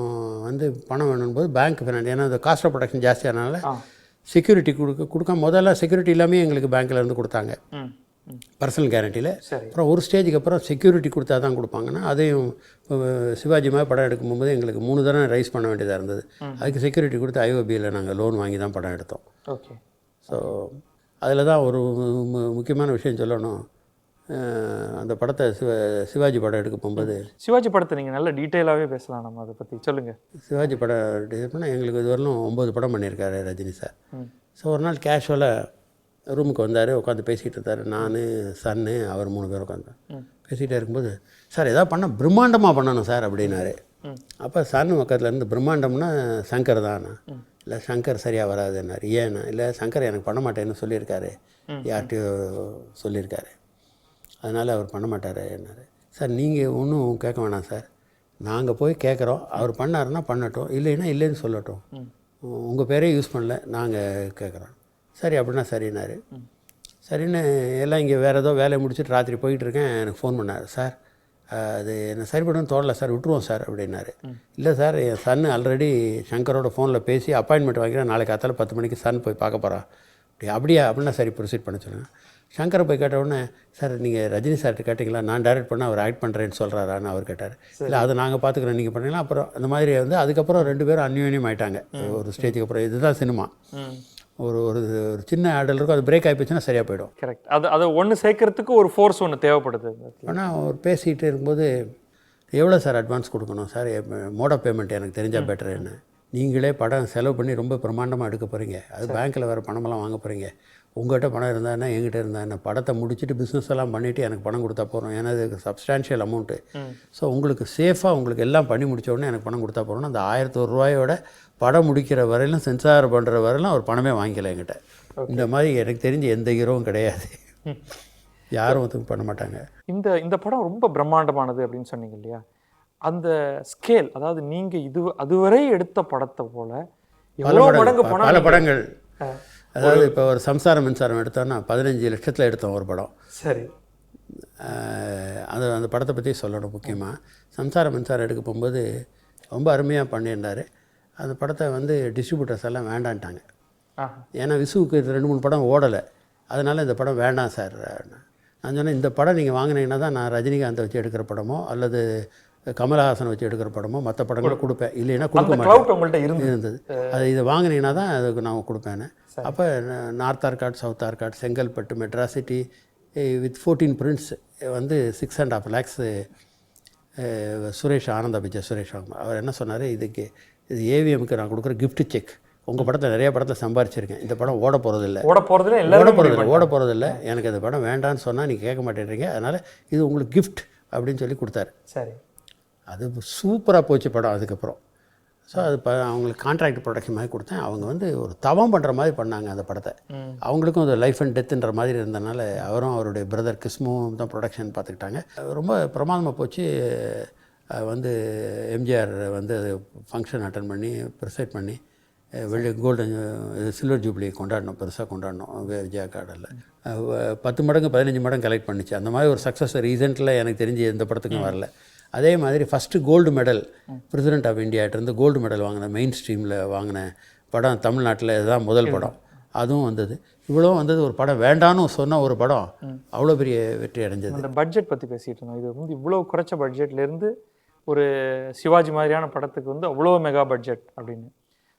S2: வந்து பணம் வேணும் போது பேங்க் ஃபினான்ஸ், ஏன்னா அந்த காஸ்ட் ஆஃப் ப்ரொடக்ஷன் ஜாஸ்தியானால செக்யூரிட்டி கொடுக்க முதல்ல செக்யூரிட்டி எல்லாமே எங்களுக்கு பேங்க்கில் இருந்து கொடுத்தாங்க. பர்சனல் கேரண்டியில்.
S1: சரி.
S2: அப்புறம் ஒரு ஸ்டேஜுக்கு அப்புறம் செக்யூரிட்டி கொடுத்தா தான் கொடுப்பாங்கன்னா அதையும் சிவாஜி மாதிரி படம் எடுக்கும்போது எங்களுக்கு 3 தடவை ரைஸ் பண்ண வேண்டியதாக இருந்தது. அதுக்கு செக்யூரிட்டி கொடுத்து ஐஓபியில் நாங்கள் லோன் வாங்கி தான் படம் எடுத்தோம்.
S1: ஓகே.
S2: ஸோ அதில் தான் ஒரு முக்கியமான விஷயம் சொல்லணும். அந்த படத்தை சிவாஜி படம் எடுக்க போகும்போது
S1: சிவாஜி படத்தை நீங்கள் நல்ல டீட்டெயிலாகவே பேசலாம், நம்ம அதை பற்றி சொல்லுங்கள்.
S2: சிவாஜி படம் இது பண்ணால் எங்களுக்கு இது வரலும் 9 படம் பண்ணியிருக்காரு ரஜினி சார். ஸோ ஒரு நாள் கேஷுவலாக ரூமுக்கு வந்தார், உட்காந்து பேசிகிட்டு இருந்தார். நான், சன்னு, அவர் 3 பேர் உட்காந்து பேசிகிட்டே இருக்கும்போது, சார் எதாவது பண்ணால் பிரம்மாண்டமாக பண்ணணும் சார் அப்படின்னாரு. அப்போ சன்னு பக்கத்தில் இருந்து பிரம்மாண்டம்னா சங்கர் தானா? இல்லை சங்கர் சரியாக வராதுன்னாரு. ஏன்னா இல்லை சங்கர் எனக்கு பண்ண மாட்டேன்னு சொல்லியிருக்காரு, யார்கிட்டையோ சொல்லியிருக்காரு, அதனால் அவர் பண்ண மாட்டார் என்னாரு. சார் நீங்கள் ஒன்றும் கேட்க வேணாம் சார், நாங்கள் போய் கேட்குறோம், அவர் பண்ணாருன்னா பண்ணட்டும், இல்லைன்னா இல்லைன்னு சொல்லட்டும், உங்கள் பேரே யூஸ் பண்ணல, நாங்கள் கேட்குறோம். சரி அப்படின்னா சரின்னாரு. சரின்னு எல்லாம் இங்கே வேறு ஏதோ வேலையை முடிச்சுட்டு ராத்திரி போயிட்டுருக்கேன். எனக்கு ஃபோன் பண்ணார். சார் அது என்ன சரிப்படணும் தோணலை சார், விட்டுருவோம் சார் அப்படின்னாரு. இல்லை சார் என் சன்னு ஆல்ரெடி சங்கரோட ஃபோனில் பேசி அப்பாயின்மெண்ட் வாங்கிக்கிறேன், நாளைக்கு காத்தால 10 மணிக்கு சன் போய் பார்க்க போகிறான். அப்படியா அப்படின்னா சரி ப்ரொசீட் பண்ண சொல்லுங்கள். சங்கரை போய் கேட்ட உடனே, சார் நீங்கள் ரஜினி சார்கிட்ட கேட்டிங்களா, நான் டைரக்ட் பண்ண அவர் ஆக்ட் பண்ணுறேன்னு சொல்கிறாரான்னு அவர் கேட்டார். இல்லை அதை நாங்கள் பார்த்துக்குறோம், நீங்கள் பண்ணீங்களா. அப்புறம் அந்த மாதிரி வந்து அதுக்கப்புறம் 2 பேரும் அந்யோன்யம் ஆகிட்டாங்க. ஒரு ஸ்டேஜுக்கு அப்புறம் இதுதான் சினிமா. ஒரு ஒரு ஒரு சின்ன ஆடல் இருக்கும், அது பிரேக் ஆகிப்போச்சுன்னா சரியாக போயிடும்.
S1: கரெக்ட். அதை ஒன்று சேர்க்கறதுக்கு ஒரு ஃபோர்ஸ் ஒன்று தேவைப்படுது.
S2: ஆனால் அவர் பேசிகிட்டு இருக்கும்போது, எவ்வளோ சார் அட்வான்ஸ் கொடுக்கணும் சார், மோட் ஆஃப் பேமெண்ட் எனக்கு தெரிஞ்சால் பெட்டர் என்ன, நீங்களே படம் செலவு பண்ணி ரொம்ப பிரமாண்டமாக எடுக்க போகிறீங்க, அது பேங்க்கில் வேறு பணமெல்லாம் வாங்க போகிறீங்க, உங்கள்கிட்ட பணம் இருந்தால் என்கிட்ட இருந்தால் என்ன, படத்தை முடிச்சுட்டு பிஸ்னஸ் எல்லாம் பண்ணிவிட்டு எனக்கு பணம் கொடுத்தா போகிறோம், ஏன்னா அது சப்ஸ்டான்ஷியல் அமௌண்ட்டு. ஸோ உங்களுக்கு சேஃபாக உங்களுக்கு எல்லாம் பண்ணி முடித்த உடனே எனக்கு பணம் கொடுத்தா போகிறோம். அந்த 1001 ரூபாயோட படம் முடிக்கிற வரையிலும் சென்சார் பண்ணுற வரையிலும் அவர் பணமே வாங்கிக்கல என்கிட்ட. இந்த மாதிரி எனக்கு தெரிஞ்சு எந்த ஹீரோவும் கிடையாது, யாரும் ஒத்துக்கு பண்ண மாட்டாங்க.
S1: இந்த படம் ரொம்ப பிரம்மாண்டமானது அப்படின்னு சொன்னீங்க இல்லையா, அந்த ஸ்கேல், அதாவது நீங்கள் அதுவரை எடுத்த படத்தை போல
S2: பல படங்கள், அதாவது இப்போ ஒரு சம்சாரம் மின்சாரம் எடுத்தோன்னா 15 லட்சத்தில் எடுத்தோம் ஒரு படம்.
S1: சரி.
S2: அந்த படத்தை பற்றி சொல்லணும். முக்கியமாக சம்சாரம் மின்சாரம் எடுக்க போகும்போது ரொம்ப அருமையாக பண்ணியிருந்தார். அந்த படத்தை வந்து டிஸ்ட்ரிபியூட்டர்ஸ் எல்லாம் வேண்டான்ட்டாங்க. ஏன்னா விசுவுக்கு 2-3 படம் ஓடலை, அதனால் இந்த படம் வேண்டாம் சார். நான் சொன்னேன், இந்த படம் நீங்கள் வாங்கினீங்கன்னா தான் நான் ரஜினிகாந்தை வச்சு எடுக்கிற படமோ அல்லது கமலஹாசனை வச்சு எடுக்கிற படமோ மற்ற படங்களை கொடுப்பேன், இல்லைன்னா கொடுக்க மாட்டேன் இருந்தது. அது இதை வாங்கினீங்கன்னா தான் அதுக்கு நான் கொடுப்பேன்னு. அப்போ north Arcot, south Arcot, Chengalpattu, Madras City with 14 prints வந்து 6.5 lakhs சுரேஷ் ஆனந்தாபிஜா சுரேஷ் அவர் என்ன சொன்னார், இது ஏவிஎம்க்கு நான் கொடுக்குற கிஃப்ட் செக், உங்கள் படத்தை நிறைய படத்தில் சம்பாரிச்சிருக்கேன், இந்த படம் ஓட போகிறதில்ல, எனக்கு அந்த படம் வேண்டான்னு சொன்னால் நீங்கள் கேட்க மாட்டேன்றீங்க, அதனால் இது உங்களுக்கு கிஃப்ட் அப்படின்னு சொல்லி கொடுத்தாரு.
S1: சரி.
S2: அது சூப்பராக போச்சு படம். அதுக்கப்புறம் ஸோ அது அவங்களுக்கு கான்ட்ராக்ட் ப்ரொடக்ஷன் மாதிரி கொடுத்தேன். அவங்க வந்து ஒரு தவம் பண்ணுற மாதிரி பண்ணாங்க அந்த படத்தை. அவங்களுக்கும் அது லைஃப் அண்ட் டெத்துன்ற மாதிரி இருந்தனால அவரும் அவருடைய பிரதர் கிஸ்மும் தான் ப்ரொடக்ஷன் பார்த்துக்கிட்டாங்க. ரொம்ப பிரமாதமாக போச்சு. வந்து எம்ஜிஆர் வந்து அது ஃபங்க்ஷன் அட்டன் பண்ணி ப்ரிசைட் பண்ணி கோல்டன் சில்வர் ஜூப்ளி கொண்டாடணும், பெருசாக கொண்டாடணும் விஜயா கார்டில். 10 மடங்கு 15 மடங்கு கலெக்ட் பண்ணிச்சு. அந்த மாதிரி ஒரு சக்ஸஸ் ரீசெண்டில் எனக்கு தெரிஞ்சு எந்த படத்துக்கும் வரல. அதே மாதிரி first gold medal president of இந்தியாட்டிருந்து கோல்டு மெடல் வாங்கின மெயின் ஸ்ட்ரீமில் வாங்கின படம் தமிழ்நாட்டில் இதுதான் முதல் படம். அதுவும் வந்தது. இவ்வளோ வந்தது. ஒரு படம் வேண்டான்னு சொன்ன ஒரு படம் அவ்வளோ பெரிய வெற்றி அடைஞ்சது.
S1: அந்த பட்ஜெட் பற்றி பேசிகிட்டு இருந்தோம். இது வந்து இவ்வளோ குறைச்ச பட்ஜெட்லேருந்து ஒரு சிவாஜி மாதிரியான படத்துக்கு வந்து அவ்வளோ மெகா பட்ஜெட் அப்படின்னு.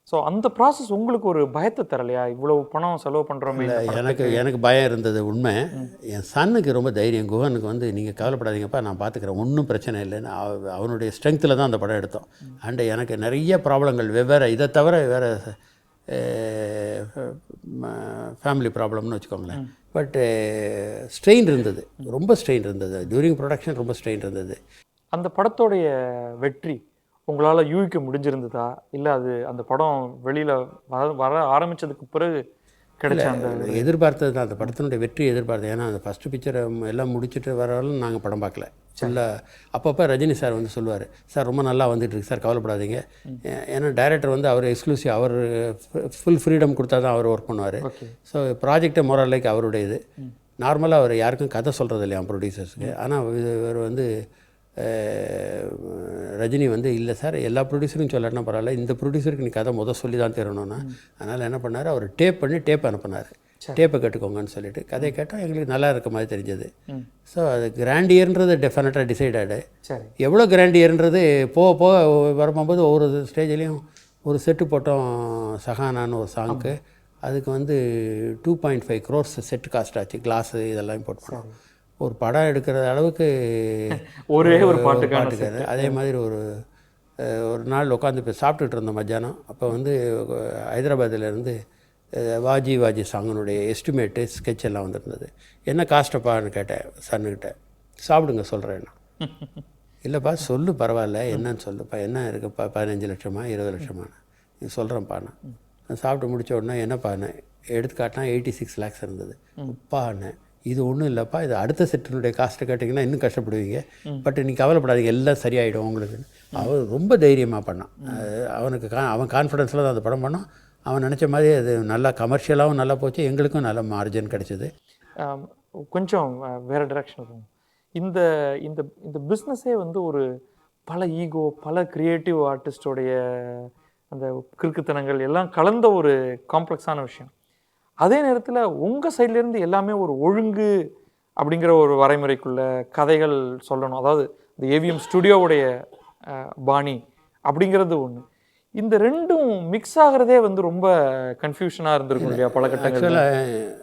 S1: ஸோ அந்த ப்ராசஸ் உங்களுக்கு ஒரு பயத்தை தரலையா, இவ்வளோ பணம் செலவு பண்ணுறோமே?
S2: எனக்கு பயம் இருந்தது உண்மை. என் சன்னுக்கு ரொம்ப தைரியம். குஹனுக்கு வந்து நீங்கள் கவலைப்படாதீங்கப்பா, நான் பார்த்துக்கிறேன், ஒன்றும் பிரச்சனை இல்லைன்னு அவனுடைய ஸ்ட்ரென்த்தில் தான் அந்த படம் எடுத்தோம். அண்டு எனக்கு நிறைய ப்ராப்ளங்கள் வெவ்வேறு, இதை தவிர வேறு ஃபேமிலி ப்ராப்ளம்னு வச்சுக்கோங்களேன். பட்டு ஸ்ட்ரெயின் இருந்தது, ரொம்ப ஸ்ட்ரெயின் இருந்தது. டியூரிங் ப்ரொடக்ஷன் ரொம்ப ஸ்ட்ரெயின் இருந்தது.
S1: அந்த படத்தோடைய வெற்றி உங்களால் யூகிக்க முடிஞ்சிருந்ததா, இல்லை அது அந்த படம் வெளியில் வர ஆரம்பித்ததுக்கு பிறகு கிடைச்ச அந்த
S2: எதிர்பார்த்தது தான் அந்த படத்தினுடைய வெற்றி எதிர்பார்த்தது. ஏன்னா அந்த ஃபஸ்ட்டு பிக்சரை எல்லாம் முடிச்சுட்டு வரவங்களும் நாங்கள் படம் பார்க்கல. ஃபுல்லாக அப்பப்போ ரஜினி சார் வந்து சொல்லுவார், சார் ரொம்ப நல்லா வந்துட்டுருக்கு சார், கவலைப்படாதீங்க. ஏன்னா டைரக்டர் வந்து அவர் எக்ஸ்க்ளூசிவ், அவர் ஃபுல் ஃப்ரீடம் கொடுத்தா தான் அவர் ஒர்க் பண்ணுவார். ஸோ ப்ராஜெக்டை மொரலைக்கு அவருடைய இது. நார்மலாக அவர் யாருக்கும் கதை சொல்கிறது இல்லையா ப்ரொடியூசர்ஸுக்கு. ஆனால் இவர் வந்து ரஜினி வந்து இல்லை சார், எல்லா ப்ரொடியூசரும் சொல்லாட்டினா பரவாயில்ல, இந்த ப்ரொடியூசருக்கு நீ கதை சொல்லி தான் தரணும்னா. அதனால் என்ன பண்ணார், அவர் டேப் பண்ணி டேப் அனுப்பினார். டேப்பை கேட்டுக்கோங்கன்னு சொல்லிட்டு கதையை கேட்டால் எங்களுக்கு நல்லா இருக்க மாதிரி தெரிஞ்சது. ஸோ அது கிராண்டியர்ன்றது டெஃபினட்டாக டிசைடடு.
S1: சரி.
S2: எவ்வளோ கிராண்டியர்ன்றது போக போக வரும்போது ஒவ்வொரு ஸ்டேஜ்லேயும் ஒரு செட்டு போட்டோம். சஹானான்னு ஒரு சாங்க்கு அதுக்கு வந்து 2.5 crores செட்டு காஸ்ட் ஆச்சு. கிளாஸு இதெல்லாம் போட்டு போனோம். ஒரு படம் எடுக்கிற அளவுக்கு
S1: ஒரே ஒரு பாட்டுக்கான.
S2: அதே மாதிரி ஒரு நாள் உட்காந்து இப்போ சாப்பிட்டுட்டு இருந்தோம் மத்தியானம். அப்போ வந்து ஹைதராபாத்திலேருந்து வாஜி சாங்கனுடைய எஸ்டிமேட்டு ஸ்கெட்ச் எல்லாம் வந்துருந்தது. என்ன காஸ்ட்டப்பான்னு கேட்டேன் சன்னுக்கிட்ட. சாப்பிடுங்க சொல்கிறேன். இல்லைப்பா சொல்லு பரவாயில்ல என்னன்னு சொல்லுப்பா, என்ன இருக்குப்பா, 15 லட்சமா 20 லட்சமா, நீ சொல்கிறேன்ப்பா. நான் சாப்பிட்டு முடித்த உடனே என்னப்பாண்ணே எடுத்து காட்டினா 86 lakhs இருந்தது. அப்பாண்ணே இது ஒன்றும் இல்லைப்பா, இது அடுத்த செட்டினுடைய காஸ்ட்டை கேட்டிங்கன்னா இன்னும் கஷ்டப்படுவீங்க, பட் நீ கவலைப்படாதீங்க எல்லாம் சரியாயிடும் உங்களுக்கு. அவன் ரொம்ப தைரியமாக பண்ணான். அவனுக்கு அவன் கான்ஃபிடென்ஸில் தான் அந்த படம் பண்ணான். அவன் நினச்ச மாதிரி அது நல்லா கமர்ஷியலாகவும் நல்லா போச்சு, எங்களுக்கும் நல்ல மார்ஜின் கிடச்சிது.
S1: கொஞ்சம் வேறு டைரக்ஷன். இந்த இந்த இந்த பிஸ்னஸே வந்து ஒரு பல ஈகோ, பல கிரியேட்டிவ் ஆர்டிஸ்டோடைய அந்த கிறுக்குத்தனங்கள் எல்லாம் கலந்த ஒரு காம்ப்ளெக்ஸான விஷயம். அதே நேரத்தில் உங்கள் சைட்லேருந்து எல்லாமே ஒரு ஒழுங்கு அப்படிங்கிற ஒரு வரைமுறைக்குள்ள கதைகள் சொல்லணும். அதாவது இந்த ஏவிஎம் ஸ்டுடியோவுடைய பாணி அப்படிங்கிறது ஒன்று. இந்த ரெண்டும் மிக்ஸ் ஆகிறதே வந்து ரொம்ப கன்ஃபியூஷனாக இருந்திருக்கும் இல்லையா பல கட்டங்கள்.
S2: ஆக்சுவலாக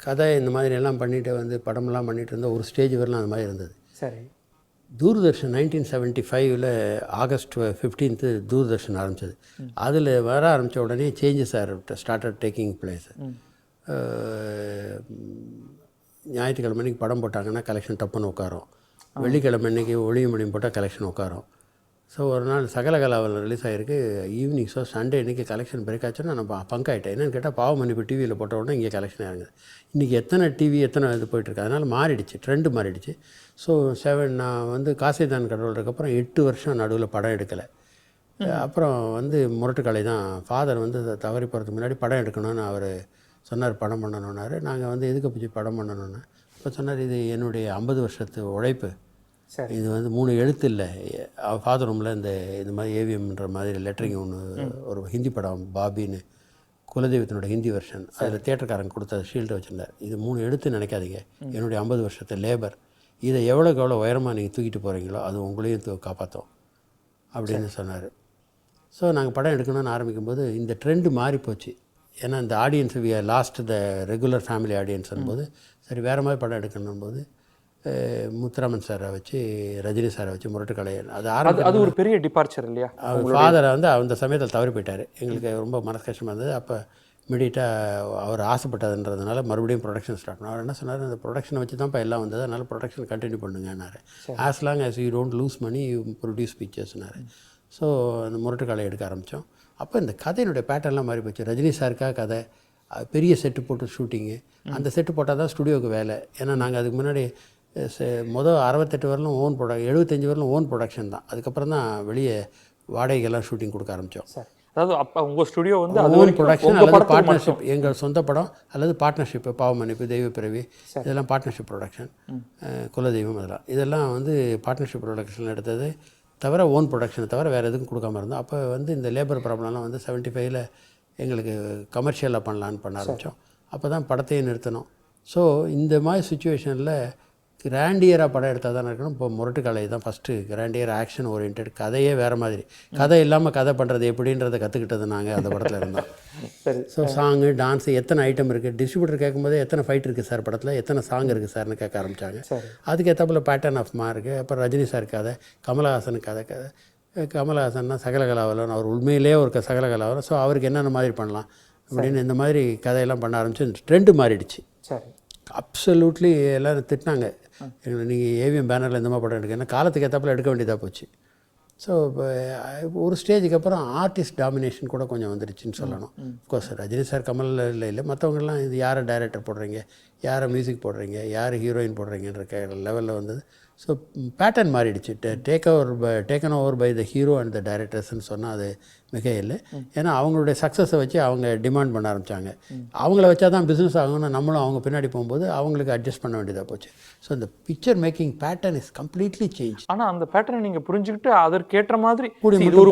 S2: கதை இந்த மாதிரி எல்லாம் பண்ணிட்டு வந்து படமெல்லாம் பண்ணிட்டு இருந்தால் ஒரு ஸ்டேஜ் வரலாம் அந்த மாதிரி இருந்தது.
S1: சரி.
S2: தூர்தர்ஷன் 1975 August 15 தூர்தர்ஷன் ஆரம்பித்தது. அதில் வர ஆரம்பித்த உடனே சேஞ்சஸ் ஸ்டார்டட் டேக்கிங் பிளேஸ். ஞாயிற்றுக்கிழமைக்கு படம் போட்டாங்கன்னா கலெக்ஷன் டப்புன்னு உட்காரும். வெள்ளிக்கிழமை அன்றைக்கி ஒளியும் மொழியும் போட்டால் கலெக்ஷன் உட்காரும். ஸோ ஒரு நாள் சகலகலாவில் ரிலீஸ் ஆகிருக்கு. ஈவினிங் ஷோ சண்டே இன்றைக்கி கலெக்ஷன் பிரேக் ஆச்சுன்னா நான் பங்காயிட்டேன். என்னென்னு கேட்டால் பாவமணி இப்போ டிவியில் போட்ட உடனே இங்கே கலெக்ஷன் இறங்குது. இன்றைக்கி எத்தனை டிவி எத்தனை இது போயிட்டுருக்கு. அதனால் மாறிடுச்சு, ட்ரெண்டு மாறிடுச்சு. ஸோ நான் வந்து காசிதான் கடவுளுக்கப்புறம் 8 வருஷம் நடுவில் படம் எடுக்கலை. அப்புறம் வந்து முரட்டுக்கலை தான். ஃபாதர் வந்து தவறி போகிறதுக்கு முன்னாடி படம் எடுக்கணும்னு அவர் சொன்னார், படம் பண்ணணுன்னாரு. நாங்கள் வந்து எதுக்கு பிடிச்சி படம் பண்ணணுன்னு இப்போ சொன்னார், இது என்னுடைய 50 வருஷத்து உழைப்பு, இது வந்து 3 எழுத்து இல்லை. ஃபாதர் ரூமில் இந்த மாதிரி ஏவிஎம்ன்ற மாதிரி லெட்டரிங் ஒன்று, ஒரு ஹிந்தி படம் பாபின்னு, குலதெய்வத்தினோட ஹிந்தி வெர்ஷன், அதில் தியேட்டர்காரங்க கொடுத்த ஷீல்டு வச்சுருந்தார். இது 3 எழுத்து நினைக்காதீங்க, என்னுடைய 50 வருஷத்து லேபர், இதை எவ்வளோக்கு எவ்வளோ உயரமாக நீங்கள் தூக்கிட்டு போகிறீங்களோ அது உங்களையும் காப்பாற்றும் அப்படின்னு சொன்னார். ஸோ நாங்கள் படம் எடுக்கணும்னு ஆரம்பிக்கும்போது இந்த ட்ரெண்டு மாறிப்போச்சு. ஏன்னா இந்த audience we are lost the regular family audience போது சரி வேறு மாதிரி படம் எடுக்கணும் போது முத்துராமன் சாரை வச்சு, ரஜினி சாரை வச்சு முரட்டுக்கலை
S1: அது ஒரு பெரிய டிபார்ச்சர் இல்லையா.
S2: அவர் ஃபாதரை வந்து அந்த சமயத்தில் தவறி போயிட்டார். எங்களுக்கு ரொம்ப மனசு கஷ்டமாக இருந்தது. அப்போ இமீடியட்டாக அவர் ஆசைப்பட்டதுன்றதுனால மறுபடியும் ப்ரொடக்ஷன் ஸ்டார்ட் பண்ணார். அவர் என்ன சொன்னார், அந்த ப்ரொடக்ஷனை வச்சு தான் இப்போ எல்லாம் வந்தது, அதனால் ப்ரொடக்ஷன் கண்டினியூ பண்ணுங்கன்னாரு. As long as you don't lose money you produce பிக்சர்ஸ்னாரு. ஸோ அந்த முரட்டுக்கலை எடுக்க ஆரம்பித்தோம். அப்போ இந்த கதையினுடைய பேட்டர்ன்லாம் மாறி போச்சு. ரஜினி சாருக்காக கதை, பெரிய செட்டு போட்டு ஷூட்டிங்கு, அந்த செட்டு போட்டால் தான் ஸ்டுடியோவுக்கு வேலை. ஏன்னா நாங்கள் அதுக்கு முன்னாடி மொதல் 68 வரலும் ஓன் 75 வரலும் ஓன் ப்ரொடக்ஷன் தான். அதுக்கப்புறம் தான் வெளியே வாடகைக்கெல்லாம் ஷூட்டிங் கொடுக்க ஆரம்பித்தோம்.
S1: அதாவது அப்போ உங்கள் ஸ்டுடியோ வந்து
S2: ஓன் ப்ரொடக்ஷன் அல்லது பார்ட்னர்ஷிப், எங்கள் சொந்த படம் அல்லது பார்ட்னர்ஷிப்பு, பாவமன்னிப்பு, தெய்வப்பிறவி, இதெல்லாம் பார்ட்னர்ஷிப் ப்ரொடக்ஷன், குலதெய்வம், இதெல்லாம் வந்து பார்ட்னர்ஷிப் ப்ரொடக்ஷன் எடுத்தது தவிர ஓன் ப்ரொடக்ஷனை தவிர வேறு எதுவும் கொடுக்காம இருந்தோம். அப்போ வந்து இந்த லேபர் ப்ராப்ளம்லாம் வந்து 75 எங்களுக்கு கமர்ஷியலாக பண்ண ஆரம்பித்தோம். அப்போ தான் படத்தையும் நிறுத்தணும். ஸோ இந்த மாதிரி சுச்சுவேஷனில் கிராண்டியராக படம் எடுத்தால் தான் இருக்கணும். இப்போ முரட்டுக்கலை தான் ஃபஸ்ட்டு கிராண்டியர் ஆக்ஷன் ஓரியன்ட், கதையே வேறு மாதிரி, கதை இல்லாமல் கதை பண்ணுறது எப்படின்றத கற்றுக்கிட்டது நாங்கள் அந்த படத்தில் இருந்தோம்.
S1: சரி.
S2: ஸோ சாங்கு, டான்ஸு, எத்தனை ஐட்டம் இருக்குது, டிஸ்ட்ரிபியூட்டர் கேட்கும்போது எத்தனை ஃபைட் இருக்குது சார் படத்தில், எத்தனை சாங் இருக்குது சார்னு கேட்க ஆரம்பித்தாங்க. அதுக்கேற்றப்பல பேட்டர்ன் ஆஃப் இருக்குது. அப்புறம் ரஜினி சார் கதை, கமலஹாசன் கதை. கமலஹாசன்னா சகலகலாவலன், அவர் உண்மையிலே ஒரு சகலகலாவலன். ஸோ அவருக்கு என்னென்ன மாதிரி பண்ணலாம் அப்படின்னு இந்த மாதிரி கதையெல்லாம் பண்ண ஆரம்பிச்சு ட்ரெண்டு மாறிடுச்சு.
S1: சரி.
S2: அப்சல்யூட்லி எல்லோரும் திட்டினாங்க, எங்களை நீங்கள் ஏவிஎம் பேனரில் இந்த மாதிரி படம் எடுக்க, ஏன்னா காலத்துக்கு ஏற்றப்பல எடுக்க வேண்டியதாக போச்சு. ஸோ இப்போ ஒரு ஸ்டேஜுக்கு அப்புறம் ஆர்டிஸ்ட் டாமினேஷன் கூட கொஞ்சம் வந்துடுச்சுன்னு சொல்லணும். அஃப்கோர்ஸ் ரஜினி சார், கமல் இல்லை மற்றவங்கெல்லாம் இது யாரை டைரக்டர் போடுறீங்க, யாரை மியூசிக் போடுறீங்க, யார் ஹீரோயின் போடுறீங்கன்ற லெவலில் வந்தது. ஸோ பேட்டர்ன் மாறிடுச்சு. Taken over by the hero and the டைரக்டர்ஸ்ன்னு சொன்னால் அது மிக இல்லை. ஏன்னா அவங்களுடைய சக்ஸஸை வச்சு அவங்க டிமாண்ட் பண்ண ஆரம்பித்தாங்க. அவங்கள வச்சா தான் பிஸ்னஸ் ஆகணும்னு நம்மளும் அவங்க பின்னாடி போகும்போது அவங்களுக்கு அட்ஜஸ்ட் பண்ண வேண்டியதாக போச்சு. ஸோ இந்த picture making pattern is completely change.
S1: ஆனால் அந்த பேட்டர்னை நீங்கள் புரிஞ்சுக்கிட்டு அதற்கேற்ற மாதிரி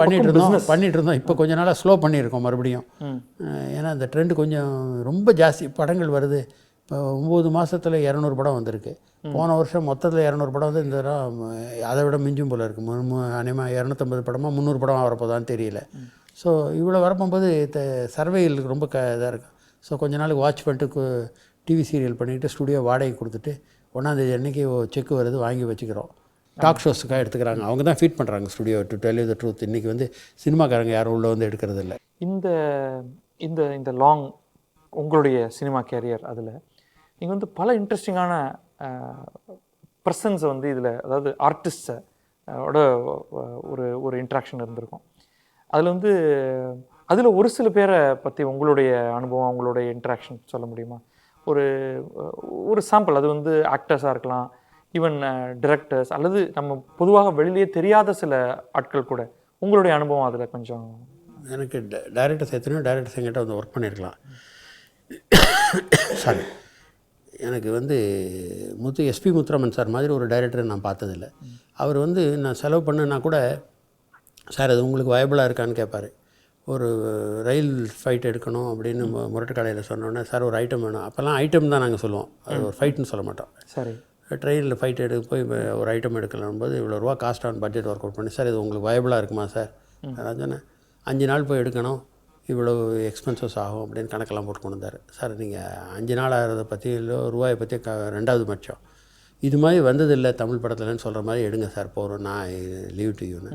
S2: பண்ணிட்டு இருந்தோம். இப்போ கொஞ்ச நாளாக ஸ்லோ பண்ணியிருக்கோம் மறுபடியும். ஏன்னா அந்த ட்ரெண்டு கொஞ்சம் ரொம்ப ஜாஸ்தி படங்கள் வருது. இப்போ 9 மாதத்தில் 200 படம் வந்திருக்கு. போன வருஷம் மொத்தத்தில் 200 படம் வந்து இந்த தடவை அதை விட மிஞ்சும் போல் இருக்குது. அநேகமாக 250 படமாக 300 படம் வரப்போதான்னு தெரியல. ஸோ இவ்வளோ வரப்போகும்போது சர்வேகளுக்கு ரொம்ப இதாக இருக்கும். ஸோ கொஞ்ச நாளுக்கு வாட்ச் பண்ணிட்டு டிவி சீரியல் பண்ணிவிட்டு ஸ்டுடியோ வாடகை கொடுத்துட்டு 1ஆம் தேதி அன்றைக்கி செக்கு வருது வாங்கி வச்சுக்கிறோம். டாக் ஷோஸுக்காக எடுத்துக்கிறாங்க. அவங்க தான் ஃபீட் பண்ணுறாங்க studio. To tell you the truth, இன்றைக்கி வந்து சினிமாக்காரங்க யாரும் உள்ளே வந்து எடுக்கிறது இல்லை.
S1: இந்த இந்த இந்த லாங் உங்களுடைய சினிமா கேரியர் அதில் நீங்கள் வந்து பல இன்ட்ரெஸ்டிங்கான பர்சன்ஸை வந்து இதில், அதாவது ஆர்டிஸ்டை ஓட ஒரு இன்ட்ராக்ஷன் இருந்திருக்கும். அதில் வந்து அதில் ஒரு சில பேரை பற்றி உங்களுடைய அனுபவம், உங்களுடைய இன்ட்ராக்ஷன் சொல்ல முடியுமா? ஒரு சாம்பிள். அது வந்து ஆக்டர்ஸாக இருக்கலாம், ஈவன் டிரெக்டர்ஸ், அல்லது நம்ம பொதுவாக வெளியிலேயே தெரியாத சில ஆட்கள் கூட. உங்களுடைய அனுபவம் அதில் கொஞ்சம்.
S2: எனக்கு டைரக்டர்ஸ் எத்தனையோ டைரக்டர்ஸ் என்கிட்ட வந்து ஒர்க் பண்ணியிருக்கலாம். சாரி, எனக்கு வந்து எஸ்பி முத்துராமன் சார் மாதிரி ஒரு டைரக்டரை நான் பார்த்ததில்லை. அவர் வந்து நான் செலவு பண்ணேன்னா கூட, சார் அது உங்களுக்கு வயபிளாக இருக்கான்னு கேட்பார். ஒரு ரயில் ஃபைட் எடுக்கணும் அப்படின்னு முரட்டுக்கடையில் சொன்னோன்னே, சார் ஒரு ஐட்டம் வேணும். அப்போல்லாம் ஐட்டம் தான் நாங்கள் சொல்லுவோம், அது ஒரு ஃபைட்டுன்னு சொல்ல மாட்டோம்.
S1: சரி,
S2: ட்ரெயினில் ஃபைட் போய் ஒரு ஐட்டம் எடுக்கலாம் போது இவ்வளோ ரூபா cost on budget work out பண்ணி, சார் இது உங்களுக்கு வயபிளாக இருக்குமா சார்? நான் சொன்னேன், 5 நாள் போய் எடுக்கணும், இவ்வளோ எக்ஸ்பென்சஸ் ஆகும் அப்படின்னு கணக்கெல்லாம் போட்டு கொண்டு வந்தார். சார் நீங்கள் 5 நாள் ஆகிறத பற்றி இல்லை ரூபாயை பற்றி 2வது பட்சம் இது மாதிரி வந்ததில்லை தமிழ் படத்துலன்னு சொல்கிற மாதிரி எடுங்க சார், போகிறோம், நான் லீவ் டு யூன்னு.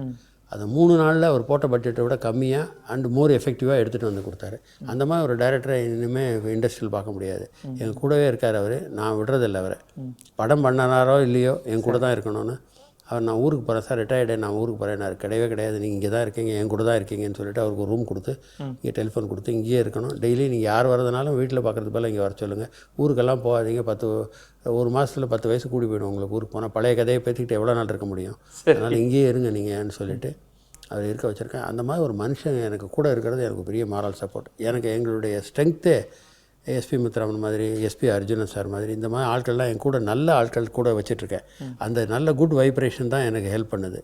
S2: அது 3 நாளில் அவர் போட்ட பட்ஜெட்டை விட கம்மியாக அண்ட் மோர் எஃபெக்டிவாக எடுத்துகிட்டு வந்து கொடுத்தாரு. அந்த மாதிரி ஒரு டைரக்டரை இனிமேல் இண்டஸ்ட்ரியில் பார்க்க முடியாது. என் கூடவே இருக்கார் அவர், நான் விடுறதில்லை அவரை. படம் பண்ணனாரோ இல்லையோ என் கூட தான் இருக்கணும்னு. அவர் நான் ஊருக்கு போகிறேன் சார், ரிட்டையர்டு, நான் ஊருக்கு போகிறேன். நான் கிடையவே கிடையாது, நீங்கள் இங்கே தான் இருக்கீங்க, என் கூட தான் இருக்கீங்கன்னு சொல்லிட்டு அவருக்கு ஒரு ரூம் கொடுத்து இங்கே டெலிஃபோன் கொடுத்து இங்கேயே இருக்கணும். டெய்லி நீங்கள் யார் வரதுனாலும் வீட்டில் பார்க்குறது போல் இங்கே வர சொல்லுங்கள். ஊருக்கெல்லாம் போகாதீங்க. 1 மாதத்தில் 10 வயசு கூடி போய்டும் உங்களுக்கு. ஊருக்கு போனால் பழைய கதையை பேசிக்கிட்டு எவ்வளோ நாள் இருக்க முடியும்? அதனால் இங்கேயே இருங்க நீங்கள்னு சொல்லிவிட்டு அவர் இருக்க வச்சுருக்கேன். அந்த மாதிரி ஒரு மனுஷன் எனக்கு கூட இருக்கிறது எனக்கு பெரிய மாரல் சப்போர்ட். எனக்கு எங்களுடைய ஸ்ட்ரென்த்தே எஸ்பி முத்துராமன் மாதிரி, எஸ்பி அர்ஜுனன் சார் மாதிரி இந்த மாதிரி ஆட்கள்லாம் என் கூட நல்ல ஆட்கள் கூட வச்சிட்ருக்கேன். அந்த நல்ல குட் வைப்ரேஷன் தான் எனக்கு ஹெல்ப் பண்ணுது.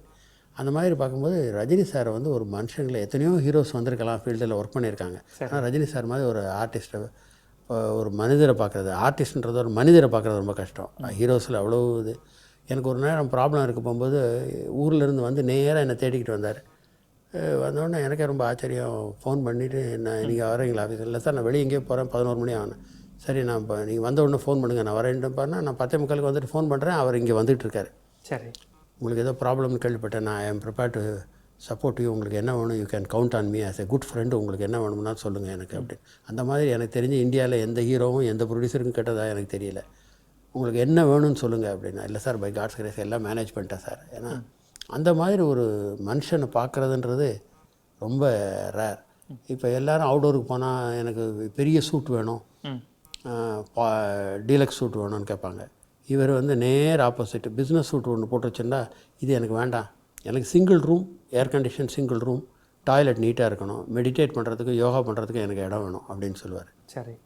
S2: அந்த மாதிரி பார்க்கும்போது ரஜினி சாரை வந்து ஒரு மனுஷங்களை எத்தனையோ ஹீரோஸ் வந்திருக்கலாம், ஃபீல்டில் ஒர்க் பண்ணியிருக்காங்க. ஆனால் ரஜினி சார் மாதிரி ஒரு ஆர்டிஸ்ட்டை, ஒரு மனிதரை பார்க்குறது, ஆர்டிஸ்ட்ன்றது ஒரு மனிதரை பார்க்குறது ரொம்ப கஷ்டம். ஹீரோஸில் அவ்வளோ இது. எனக்கு ஒரு நேரம் ப்ராப்ளம் இருக்க போகும்போது ஊர்லேருந்து வந்து நேராக என்னை தேடிக்கிட்டு வந்தார். வந்தோடனே எனக்கே ரொம்ப ஆச்சரியம். ஃபோன் பண்ணிவிட்டு, நான் நீங்கள் வரீங்களா ஆஃபீஸில்? இல்லை சார், நான் வெளியே எங்கேயோ போகிறேன், 11 மணி ஆகணும். சரி, நான் இப்போ நீங்கள் வந்த உடனே ஃபோன் பண்ணுங்கள், நான் வரேன்ட்டு பாருன்னா, நான் 10:45 வந்துட்டு ஃபோன் பண்ணுறேன், அவர் இங்கே வந்துட்டுருக்காரு.
S1: சரி,
S2: உங்களுக்கு ஏதோ ப்ராப்ளம்னு கேள்விப்பட்டேன், நான் I am prepared to support you, உங்களுக்கு என்ன வேணும், you can count on me as a good friend, உங்களுக்கு என்ன வேணும்னா சொல்லுங்கள் எனக்கு அப்படின்னு. அந்த மாதிரி எனக்கு தெரிஞ்சு இந்தியாவில் எந்த ஹீரோவும் எந்த ப்ரொடியூசருக்கும் கேட்டதாக எனக்கு தெரியல. உங்களுக்கு என்ன வேணும்னு சொல்லுங்கள் அப்படின்னா, இல்லை சார் பை காட்ஸ் கிரேஸ் எல்லாம் மேனேஜ் பண்ணிட்டேன் சார். ஏன்னா அந்த மாதிரி ஒரு மனுஷனை பார்க்குறதுன்றது ரொம்ப ரேர். இப்போ எல்லோரும் அவுடோருக்கு போனால் எனக்கு பெரிய சூட் வேணும், டீலக்ஸ் சூட் வேணும்னு கேட்பாங்க. இவர் வந்து நேர் ஆப்போசிட், பிஸ்னஸ் சூட் ஒன்று போட்டு வச்சுருந்தா, இது எனக்கு வேண்டாம், எனக்கு single room, air condition single room, toilet நீட்டாக இருக்கணும், மெடிடேட் பண்ணுறதுக்கு யோகா பண்ணுறதுக்கு எனக்கு இடம் வேணும் அப்படின்னு சொல்லுவார்.
S1: சரி,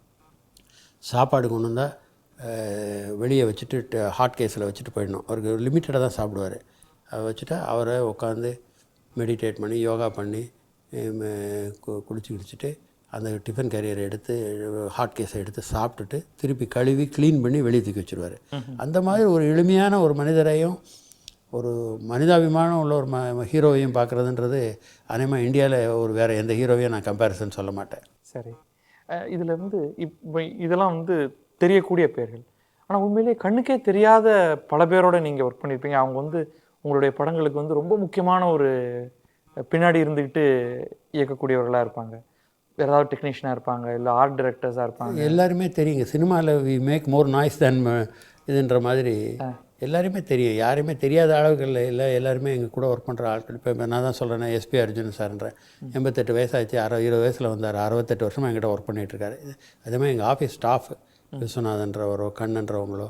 S2: சாப்பாடு கொண்டு வந்தால் வெளியே வச்சுட்டு ஹாட் கேஸில் வச்சுட்டு போயிடணும். அவருக்கு லிமிட்டடாக தான் சாப்பிடுவார். அதை வச்சுட்டா அவரை உட்காந்து மெடிடேட் பண்ணி யோகா பண்ணி குளிச்சு கிடிச்சிட்டு அந்த டிஃபன் கேரியரை எடுத்து ஹாட் கேஸை எடுத்து சாப்பிட்டுட்டு திருப்பி கழுவி க்ளீன் பண்ணி வெளியே தூக்கி வச்சுருவார். அந்த மாதிரி ஒரு எளிமையான ஒரு மனிதரையும் ஒரு மனிதாபிமானம் உள்ள ஒரு ஹீரோவையும் பார்க்குறதுன்றது அநேகமாக இந்தியாவில் ஒரு வேறு எந்த ஹீரோவையும் நான் கம்பேரிசன் சொல்ல மாட்டேன்.
S1: சரி, இதில் வந்து இப்போ இதெல்லாம் வந்து தெரியக்கூடிய பேர்கள், ஆனால் உண்மையிலே கண்ணுக்கே தெரியாத பல பேரோட நீங்கள் ஒர்க் பண்ணியிருப்பீங்க. அவங்க வந்து உங்களுடைய படங்களுக்கு வந்து ரொம்ப முக்கியமான ஒரு பின்னாடி இருந்துக்கிட்டு இயக்கக்கூடியவர்களாக இருப்பாங்க. வேறு ஏதாவது டெக்னீஷியனாக இருப்பாங்க, இல்லை ஆர்ட் டைரக்டர்ஸாக இருப்பாங்க.
S2: எல்லாருமே தெரியுங்க. சினிமாவில் வி மேக் மோர் நாய்ஸ் தேன் இதுன்ற மாதிரி எல்லாருமே தெரியும். யாருமே தெரியாத அளவுக்கு இல்லை, எல்லாருமே எங்கள் கூட ஒர்க் பண்ணுற ஆட்கள். இப்போ நான் தான் சொல்கிறேன், எஸ்பி அர்ஜுன் சார்ன்றேன், 88 வயசாச்சு, 20 வயசில் வந்தார், 68 வருஷமாக எங்கிட்ட ஒர்க் பண்ணிகிட்ருக்காரு. அதேமாதிரி எங்கள் ஆஃபீஸ் ஸ்டாஃப் விஸ்வநாதன்றவரோ கண்ணன்றவங்களோ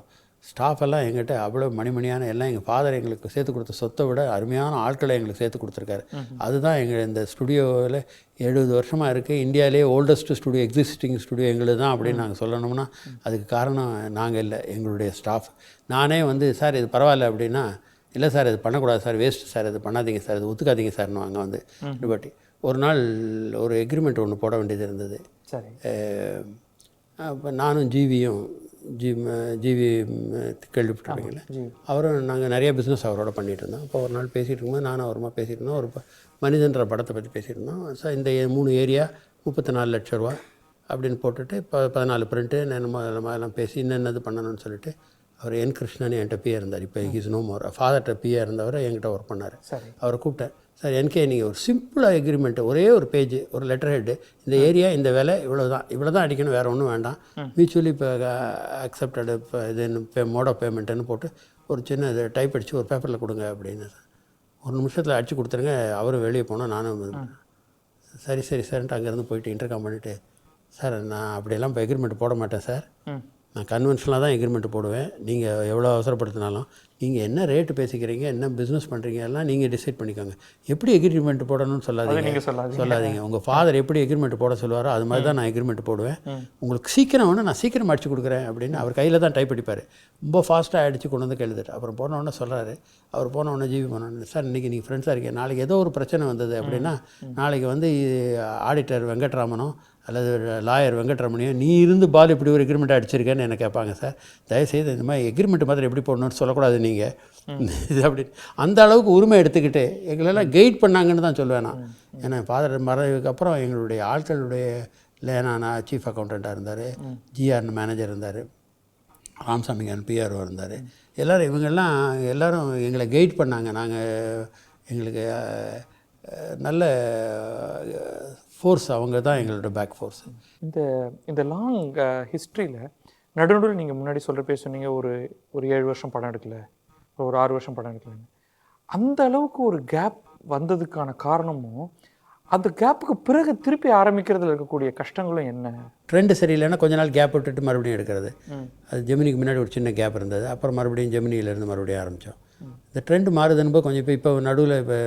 S2: ஸ்டாஃப் எல்லாம் எங்கிட்ட அவ்வளோ மணிமணியான எல்லாம் எங்கள் ஃபாதர் எங்களுக்கு சேர்த்து கொடுத்த சொத்தை விட அருமையான ஆட்களை எங்களுக்கு சேர்த்து கொடுத்துருக்காரு. அதுதான் எங்கள் இந்த ஸ்டுடியோவில் 70 வருஷமாக இருக்குது. இந்தியாவிலே ஓல்டஸ்ட் ஸ்டுடியோ, எக்ஸிஸ்டிங் ஸ்டுடியோ எங்களுக்கு தான் அப்படின்னு நாங்கள் சொல்லணும்னா அதுக்கு காரணம் நாங்கள் இல்லை, எங்களுடைய ஸ்டாஃப். நானே வந்து சார் இது பரவாயில்ல அப்படின்னா, இல்லை சார் இது பண்ணக்கூடாது சார், வேஸ்ட் சார், இது பண்ணாதீங்க சார், இது ஒத்துக்காதீங்க சார்னு அங்கே வந்து லிபர்ட்டி. ஒரு நாள் ஒரு எக்ரிமெண்ட் ஒன்று போட வேண்டியது இருந்தது.
S1: சரி.
S2: அப்போ நானும் ஜிவியும் ஜிவி கேள்விப்பட்டிருக்கீங்களே, அவரும் நாங்கள் நிறைய பிஸ்னஸ் அவரோட பண்ணிகிட்டு இருந்தோம். அப்போ ஒரு நாள் பேசிகிட்டு இருக்கும்போது நானும் அவருமா பேசிகிட்டு இருந்தோம். ஒரு மனிதன்ற படத்தை பற்றி பேசிகிட்டு இருந்தோம். சார் இந்த 3 ஏரியா 34 லட்ச ரூபா அப்படின்னு போட்டுட்டு இப்போ 14 பிரிண்ட்டு எல்லாம் பேசி என்னென்னது பண்ணணும்னு சொல்லிட்டு அவர் என் கிருஷ்ணன் என்கிட்ட பிஏ இருந்தார். இப்போ ஹீஸ் நோ மோர். ஃபாதர்கிட்ட பிஏ இருந்தவர் என்கிட்ட ஒர்க் பண்ணார். அவரை கூப்பிட்டேன். சார் என்கே நீங்கள் ஒரு சிம்பிளாக எக்ரிமெண்ட்டு, ஒரே ஒரு பேஜ், ஒரு லெட்டர் ஹெட்டு, இந்த ஏரியா இந்த விலை இவ்வளோ தான் அடிக்கணும், வேறு ஒன்றும் வேண்டாம், மியூச்சுவலி இப்போ அக்செப்டடு இப்போ இது மோட் ஆஃப் பேமெண்ட்டுன்னு போட்டு ஒரு சின்ன இது டைப் அடித்து ஒரு பேப்பரில் கொடுங்க அப்படின்னு. ஒரு நிமிஷத்தில் அடித்து கொடுத்துருங்க. அவரும் வெளியே போனால் நானும் சரி சார்ன்ட்டு அங்கேருந்து போயிட்டு இன்டர்காம் பண்ணிவிட்டு, சார் நான் அப்படியெல்லாம் இப்போ எக்ரிமெண்ட் போட மாட்டேன் சார், நான் கன்வென்ஷனலாக தான் எக்ரிமெண்ட் போடுவேன். நீங்கள் எவ்வளோ அவசரப்படுத்தினாலும் நீங்கள் என்ன ரேட்டு பேசிக்கிறீங்க, என்ன பிஸ்னஸ் பண்ணுறீங்க எல்லாம் நீங்கள் டிசைட் பண்ணிக்கோங்க. எப்படி எக்ரிமெண்ட் போடணும்னு சொல்லாதீங்க. உங்கள் ஃபாதர் எப்படி எக்ரிமெண்ட் போட சொல்லுவாரோ அது மாதிரி தான் நான் எக்ரிமெண்ட் போடுவேன். உங்களுக்கு சீக்கிரம் வேணும், நான் சீக்கிரம் அடிச்சு கொடுக்குறேன் அப்படின்னு அவர் கையில் தான் டைப் அடிப்பார். ரொம்ப ஃபாஸ்ட்டாக அடித்து கொண்டு வந்து எழுதுட்டு அப்புறம் போனோடனே சொல்கிறாரு. அவர் போனோடனே ஜிவி போனோடனே, சார் இன்றைக்கி நீங்கள் ஃப்ரெண்ட்ஸாக இருக்கீங்க, நாளைக்கு ஏதோ ஒரு பிரச்சனை வந்தது அப்படின்னா நாளைக்கு வந்து ஆடிட்டர் வெங்கட்ராமனோ அல்லது லாயர் வெங்கட்ரமணியோ நீ இருந்து பால் இப்படி ஒரு எக்ரிமெண்ட் அடிச்சிருக்கேன்னு என்ன கேட்பாங்க. சார் தயவுசெய்து இந்த மாதிரி எக்ரிமெண்ட் மாதிரி எப்படி போடணும்னு சொல்லக்கூடாது நீங்கள் இது அப்படி அந்த அளவுக்கு உரிமை எடுத்துக்கிட்டு எங்களெல்லாம் கைட் பண்ணாங்கன்னு தான் சொல்லுவேன் நான். ஏன்னா ஃபாதர் மறைவுக்கு அப்புறம் எங்களுடைய ஆட்களுடைய லேனா சீஃப் அக்கௌண்டண்ட்டாக இருந்தார், ஜிஆர்னு மேனேஜர் இருந்தார், ராமசாமிங்கன் பிஆர்ஓ இருந்தார். எல்லோரும் இவங்கெல்லாம் எல்லோரும் எங்களை கைட் பண்ணாங்க. நாங்கள் எங்களுக்கு நல்ல ஃபோர்ஸ் அவங்க தான் எங்களோட பேக் ஃபோர்ஸ்.
S1: இந்த லாங் ஹிஸ்ட்ரியில் நடுநடுவில் நீங்கள் முன்னாடி சொல்கிறப்பே சொன்னீங்க ஒரு 7 வருஷம் படம் எடுக்கல, ஒரு 6 வருஷம் படம் எடுக்கலன்னு. அந்த அளவுக்கு ஒரு கேப் வந்ததுக்கான காரணமும் அந்த கேப்புக்கு பிறகு திருப்பி ஆரம்பிக்கிறதுல இருக்கக்கூடிய கஷ்டங்களும் என்ன?
S2: ட்ரெண்டு சரியில்லைன்னா கொஞ்ச நாள் கேப் விட்டுட்டு மறுபடியும் எடுக்கிறது. அது ஜெமினிக்கு முன்னாடி ஒரு சின்ன கேப் இருந்தது, அப்புறம் மறுபடியும் ஜெமினியிலேருந்து மறுபடியும் ஆரம்பித்தோம். இந்த ட்ரெண்டு மாறுதுன்னு கொஞ்சம் இப்போ நடுவில் இப்போ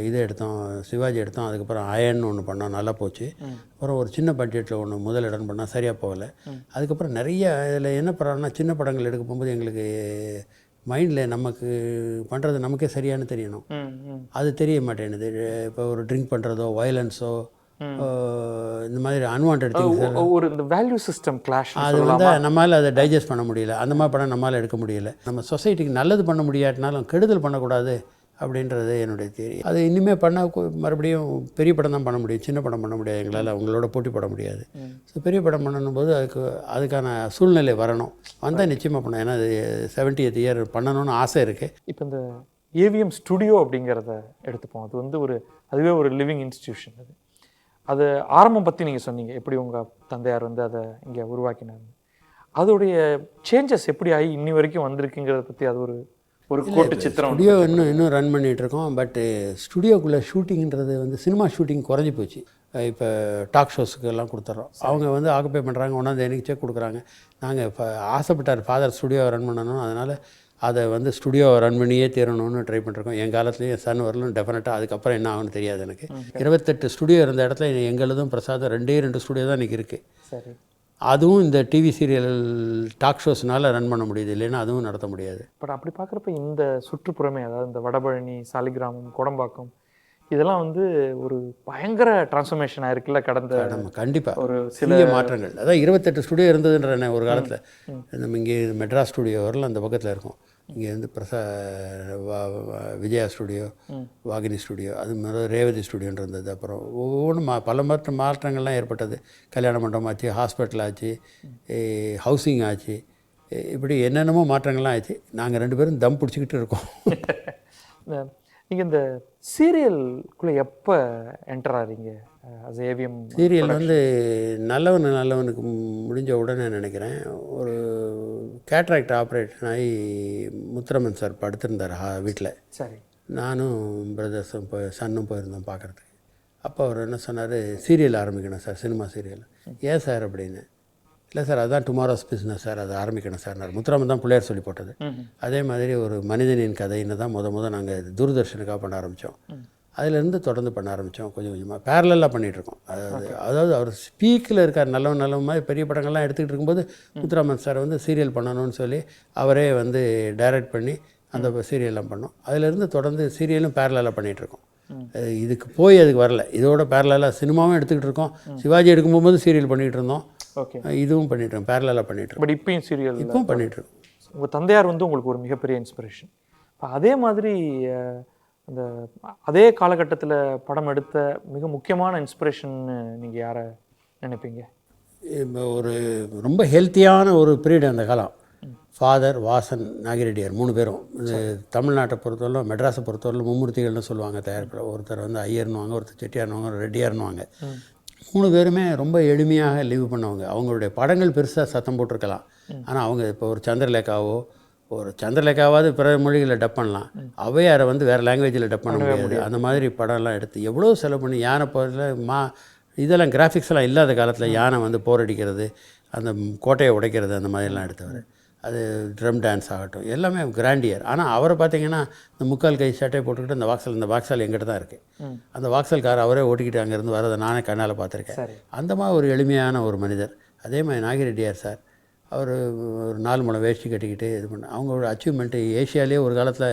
S2: இது எடுத்தோம், சிவாஜி எடுத்தோம், அதுக்கப்புறம் அயன் ஒன்று பண்ணோம், நல்லா போச்சு. அப்புறம் ஒரு சின்ன பட்ஜெட்டில் ஒன்று முதல் இடம் பண்ணால் சரியாக போகலை. அதுக்கப்புறம் நிறைய இதில் என்ன பண்ணுறோன்னா சின்ன படங்கள் எடுக்க போகும்போது எங்களுக்கு மைண்டில் நமக்கு பண்ணுறது நமக்கே சரியானு தெரியணும், அது தெரிய மாட்டேங்குது. இப்போ ஒரு ட்ரிங்க் பண்ணுறதோ வயலன்ஸோ இந்த மாதிரி அன்வான்ட் திங்ஸ்,
S1: ஒரு இந்த வேல்யூ சிஸ்டம் கிளாஷ்,
S2: அது வந்து நம்மளால் அதை டைஜஸ்ட் பண்ண முடியல. அந்த மாதிரி படம் நம்மளால் எடுக்க முடியல. நம்ம சொசைட்டிக்கு நல்லது பண்ண முடியாட்டினாலும் கெடுதல் பண்ணக்கூடாது அப்படின்றது என்னுடைய தியரி. அது இனிமேல் பண்ண மறுபடியும் பெரிய படம் தான் பண்ண முடியும், சின்ன படம் பண்ண முடியாது, எங்களால் அவங்களோட போட்டி போட முடியாது. ஸோ பெரிய படம் பண்ணணும் போது அதுக்கான சூழ்நிலை வரணும், வந்தால் நிச்சயமாக பண்ணணும். ஏன்னா அது 70th இயர் பண்ணணும்னு ஆசை இருக்குது.
S1: இப்போ இந்த ஏவிஎம் ஸ்டுடியோ அப்படிங்கிறத எடுத்துப்போம். அது வந்து அதுவே ஒரு லிவிங் இன்ஸ்டிடியூஷன். அது ஆரம்பம் பற்றி நீங்கள் சொன்னீங்க, எப்படி உங்கள் தந்தையார் வந்து அதை இங்கே உருவாக்கினார், அதோடைய சேஞ்சஸ் எப்படி ஆகி இன்னி வரைக்கும் வந்திருக்குங்கிறத பற்றி அது ஒரு கோட்டு சித்திரம்.
S2: ஸ்டுடியோ இன்னும் ரன் பண்ணிகிட்ருக்கோம். பட்டு ஸ்டுடியோக்குள்ளே ஷூட்டிங்கிறது வந்து சினிமா ஷூட்டிங் குறைஞ்சி போச்சு. இப்போ டாக் ஷோஸுக்கு எல்லாம் கொடுத்துட்றோம். அவங்க வந்து ஆக்குப்பை பண்ணுறாங்க, ஒன்றாந்து எனக்கு செக் கொடுக்குறாங்க. நாங்கள் இப்போ ஆசைப்பட்டார் ஃபாதர் ஸ்டுடியோவை ரன் பண்ணணும், அதனால் அதை வந்து ஸ்டுடியோவை ரன் பண்ணியே தீரணும்னு ட்ரை பண்ணிருக்கோம். என் காலத்துலேயும் என் சன் வரலும் டெஃபினட்டாக. அதுக்கப்புறம் என்ன ஆகும்னு தெரியாது எனக்கு. 28 ஸ்டுடியோ இருந்த இடத்துல எங்களதும் பிரசாதம் 2 ஸ்டுடியோ தான் இன்றைக்கி இருக்குது.
S1: சரி.
S2: அதுவும் இந்த டிவி சீரியல் டாக் ஷோஸ்னால ரன் பண்ண முடியுது, இல்லைன்னா அதுவும் நடத்த முடியாது.
S1: பட் அப்படி பார்க்குறப்ப இந்த சுற்றுப்புறமே, அதாவது இந்த வடபழனி, சாலிகிராமம், கோடம்பாக்கம், இதெல்லாம் வந்து ஒரு பயங்கர டிரான்ஸ்ஃபர்மேஷன் ஆயிருக்குல்ல கடந்த.
S2: கண்டிப்பாக ஒரு சில மாற்றங்கள். அதான் 28 ஸ்டுடியோ இருந்ததுன்ற ஒரு காலத்தில். நம்ம இங்கே மெட்ராஸ் ஸ்டுடியோ வரலாம் அந்த பக்கத்தில் இருக்கும். இங்கே வந்து விஜயா ஸ்டுடியோ, வாகினி ஸ்டுடியோ, அது மாதிரி ரேவதி ஸ்டுடியோன்னு இருந்தது. அப்புறம் ஒவ்வொன்றும் பல மாற்றங்கள்லாம் ஏற்பட்டது. கல்யாண மண்டபம் ஆச்சு, ஹாஸ்பிட்டல் ஆச்சு, ஹவுசிங் ஆச்சு, இப்படி என்னென்னமோ மாற்றங்கள்லாம் ஆச்சு. நாங்கள் 2 பேரும் தம் பிடிச்சிக்கிட்டு இருக்கோம்.
S1: நீங்கள் இந்த சீரியலுக்குள்ளே எப்போ என்டர் ஆகிறீங்க? ஏவிஎம்
S2: சீரியல் வந்து நல்லவனுக்கு முடிஞ்ச உடனே நினைக்கிறேன். ஒரு கேட்ராக்ட் ஆப்ரேஷன் ஆகி முத்துரமன் சார் படுத்திருந்தார் வீட்டில்.
S1: சரி.
S2: நானும் பிரதர்ஸும் சன்னும் போயிருந்தோம் பார்க்குறதுக்கு. அப்போ அவர் என்ன சொன்னார், சீரியல் ஆரம்பிக்கணும் சார், சினிமா சீரியல். ஏன் சார் அப்படின்னு. இல்லை சார் அதுதான் டுமாரோஸ் பிஸ்னஸ் சார், அது ஆரம்பிக்கணும் சார். முத்துராமன் தான் பிள்ளையார் சொல்லி போட்டது. அதே மாதிரி ஒரு மனிதனின் கதைன்னு தான் முத நாங்கள் தூர்தர்ஷனுக்காக பண்ண ஆரம்பித்தோம். அதிலேருந்து தொடர்ந்து பண்ண ஆரம்பித்தோம். கொஞ்சம் கொஞ்சமாக பேரலாக பண்ணிகிட்ருக்கோம். அதாவது அவர் ஸ்பீக்கில் இருக்கார், நல்ல மாதிரி பெரிய படங்கள்லாம் எடுத்துக்கிட்டு இருக்கும்போது முத்துராமன் சார் வந்து சீரியல் பண்ணணும்னு சொல்லி அவரே வந்து டைரக்ட் பண்ணி அந்த சீரியல்லாம் பண்ணோம். அதிலேருந்து தொடர்ந்து சீரியலும் பேரலாக பண்ணிகிட்ருக்கோம். இதுக்கு அதுக்கு வரல, இதோட பேரலாக சினிமாவும் எடுத்துக்கிட்டு இருக்கோம். சிவாஜி எடுக்கும்போது சீரியல் பண்ணிகிட்டு இருந்தோம்.
S1: ஓகே,
S2: இதுவும் பண்ணிட்டுருக்கோம், பேரலாக பண்ணிகிட்ருக்கோம்.
S1: பட் இப்பயும் சீரியல்
S2: இப்பவும் பண்ணிகிட்ருக்கோம்.
S1: உங்கள் தந்தையார் வந்து உங்களுக்கு ஒரு மிகப்பெரிய இன்ஸ்பிரேஷன். இப்போ அதே மாதிரி அந்த அதே காலகட்டத்தில் படம் எடுத்த மிக முக்கியமான இன்ஸ்பிரேஷன் நீங்கள் யாரை நினைப்பீங்க?
S2: இப்போ ஒரு ரொம்ப ஹெல்த்தியான ஒரு பீரியட் அந்த காலம். ஃபாதர், வாசன், நாகிரெட்டியார் 3 பேரும். இது தமிழ்நாட்டை பொறுத்தவரை, மெட்ராஸை பொறுத்தவரை மும்மூர்த்திகள்னு சொல்லுவாங்க தயாரிப்பில். ஒருத்தர் வந்து ஐயர்னுவாங்க, ஒருத்தர் செட்டியார்னுவாங்க, ரெட்டியார்னுவாங்க. 3 பேருமே ரொம்ப எளிமையாக லீவ் பண்ணவங்க. அவங்களுடைய படங்கள் பெருசாக சத்தம் போட்டிருக்கலாம், ஆனால் அவங்க இப்போ ஒரு சந்திரலேகாவாவது பிற மொழிகளில் டப் பண்ணலாம், ஔவையாரை வந்து வேறு லாங்குவேஜில் டப் பண்ண முடியாது. அந்த மாதிரி படம்லாம் எடுத்து எவ்வளோ செலவு பண்ணி யானை போரில் இதெல்லாம் கிராஃபிக்ஸ் எல்லாம் இல்லாத காலத்தில் யானை வந்து போரடிக்கிறது, அந்த கோட்டையை உடைக்கிறது, அந்த மாதிரிலாம் எடுத்தவர். அது ட்ரம் டான்ஸ் ஆகட்டும், எல்லாமே கிராண்டியர். ஆனால் அவரை பார்த்தீங்கன்னா இந்த முக்கால் கை சட்டையை போட்டுக்கிட்டு இந்த வாக்ஸால் எங்கிட்ட தான் இருக்குது. அந்த வாக்ஸால் கார் அவரே ஓட்டிக்கிட்டு அங்கேருந்து வரதை நானே கண்ணால் பார்த்துருக்கேன். அந்த மாதிரி ஒரு எளிமையான ஒரு மனிதர். அதே மாதிரி நாகிரெட்டியார் சார், அவர் ஒரு 4 முழம் வேஷ்டி கட்டிக்கிட்டு இது பண்ண அவங்களோட அச்சீவ்மெண்ட்டு ஏஷியாலேயே ஒரு காலத்தில்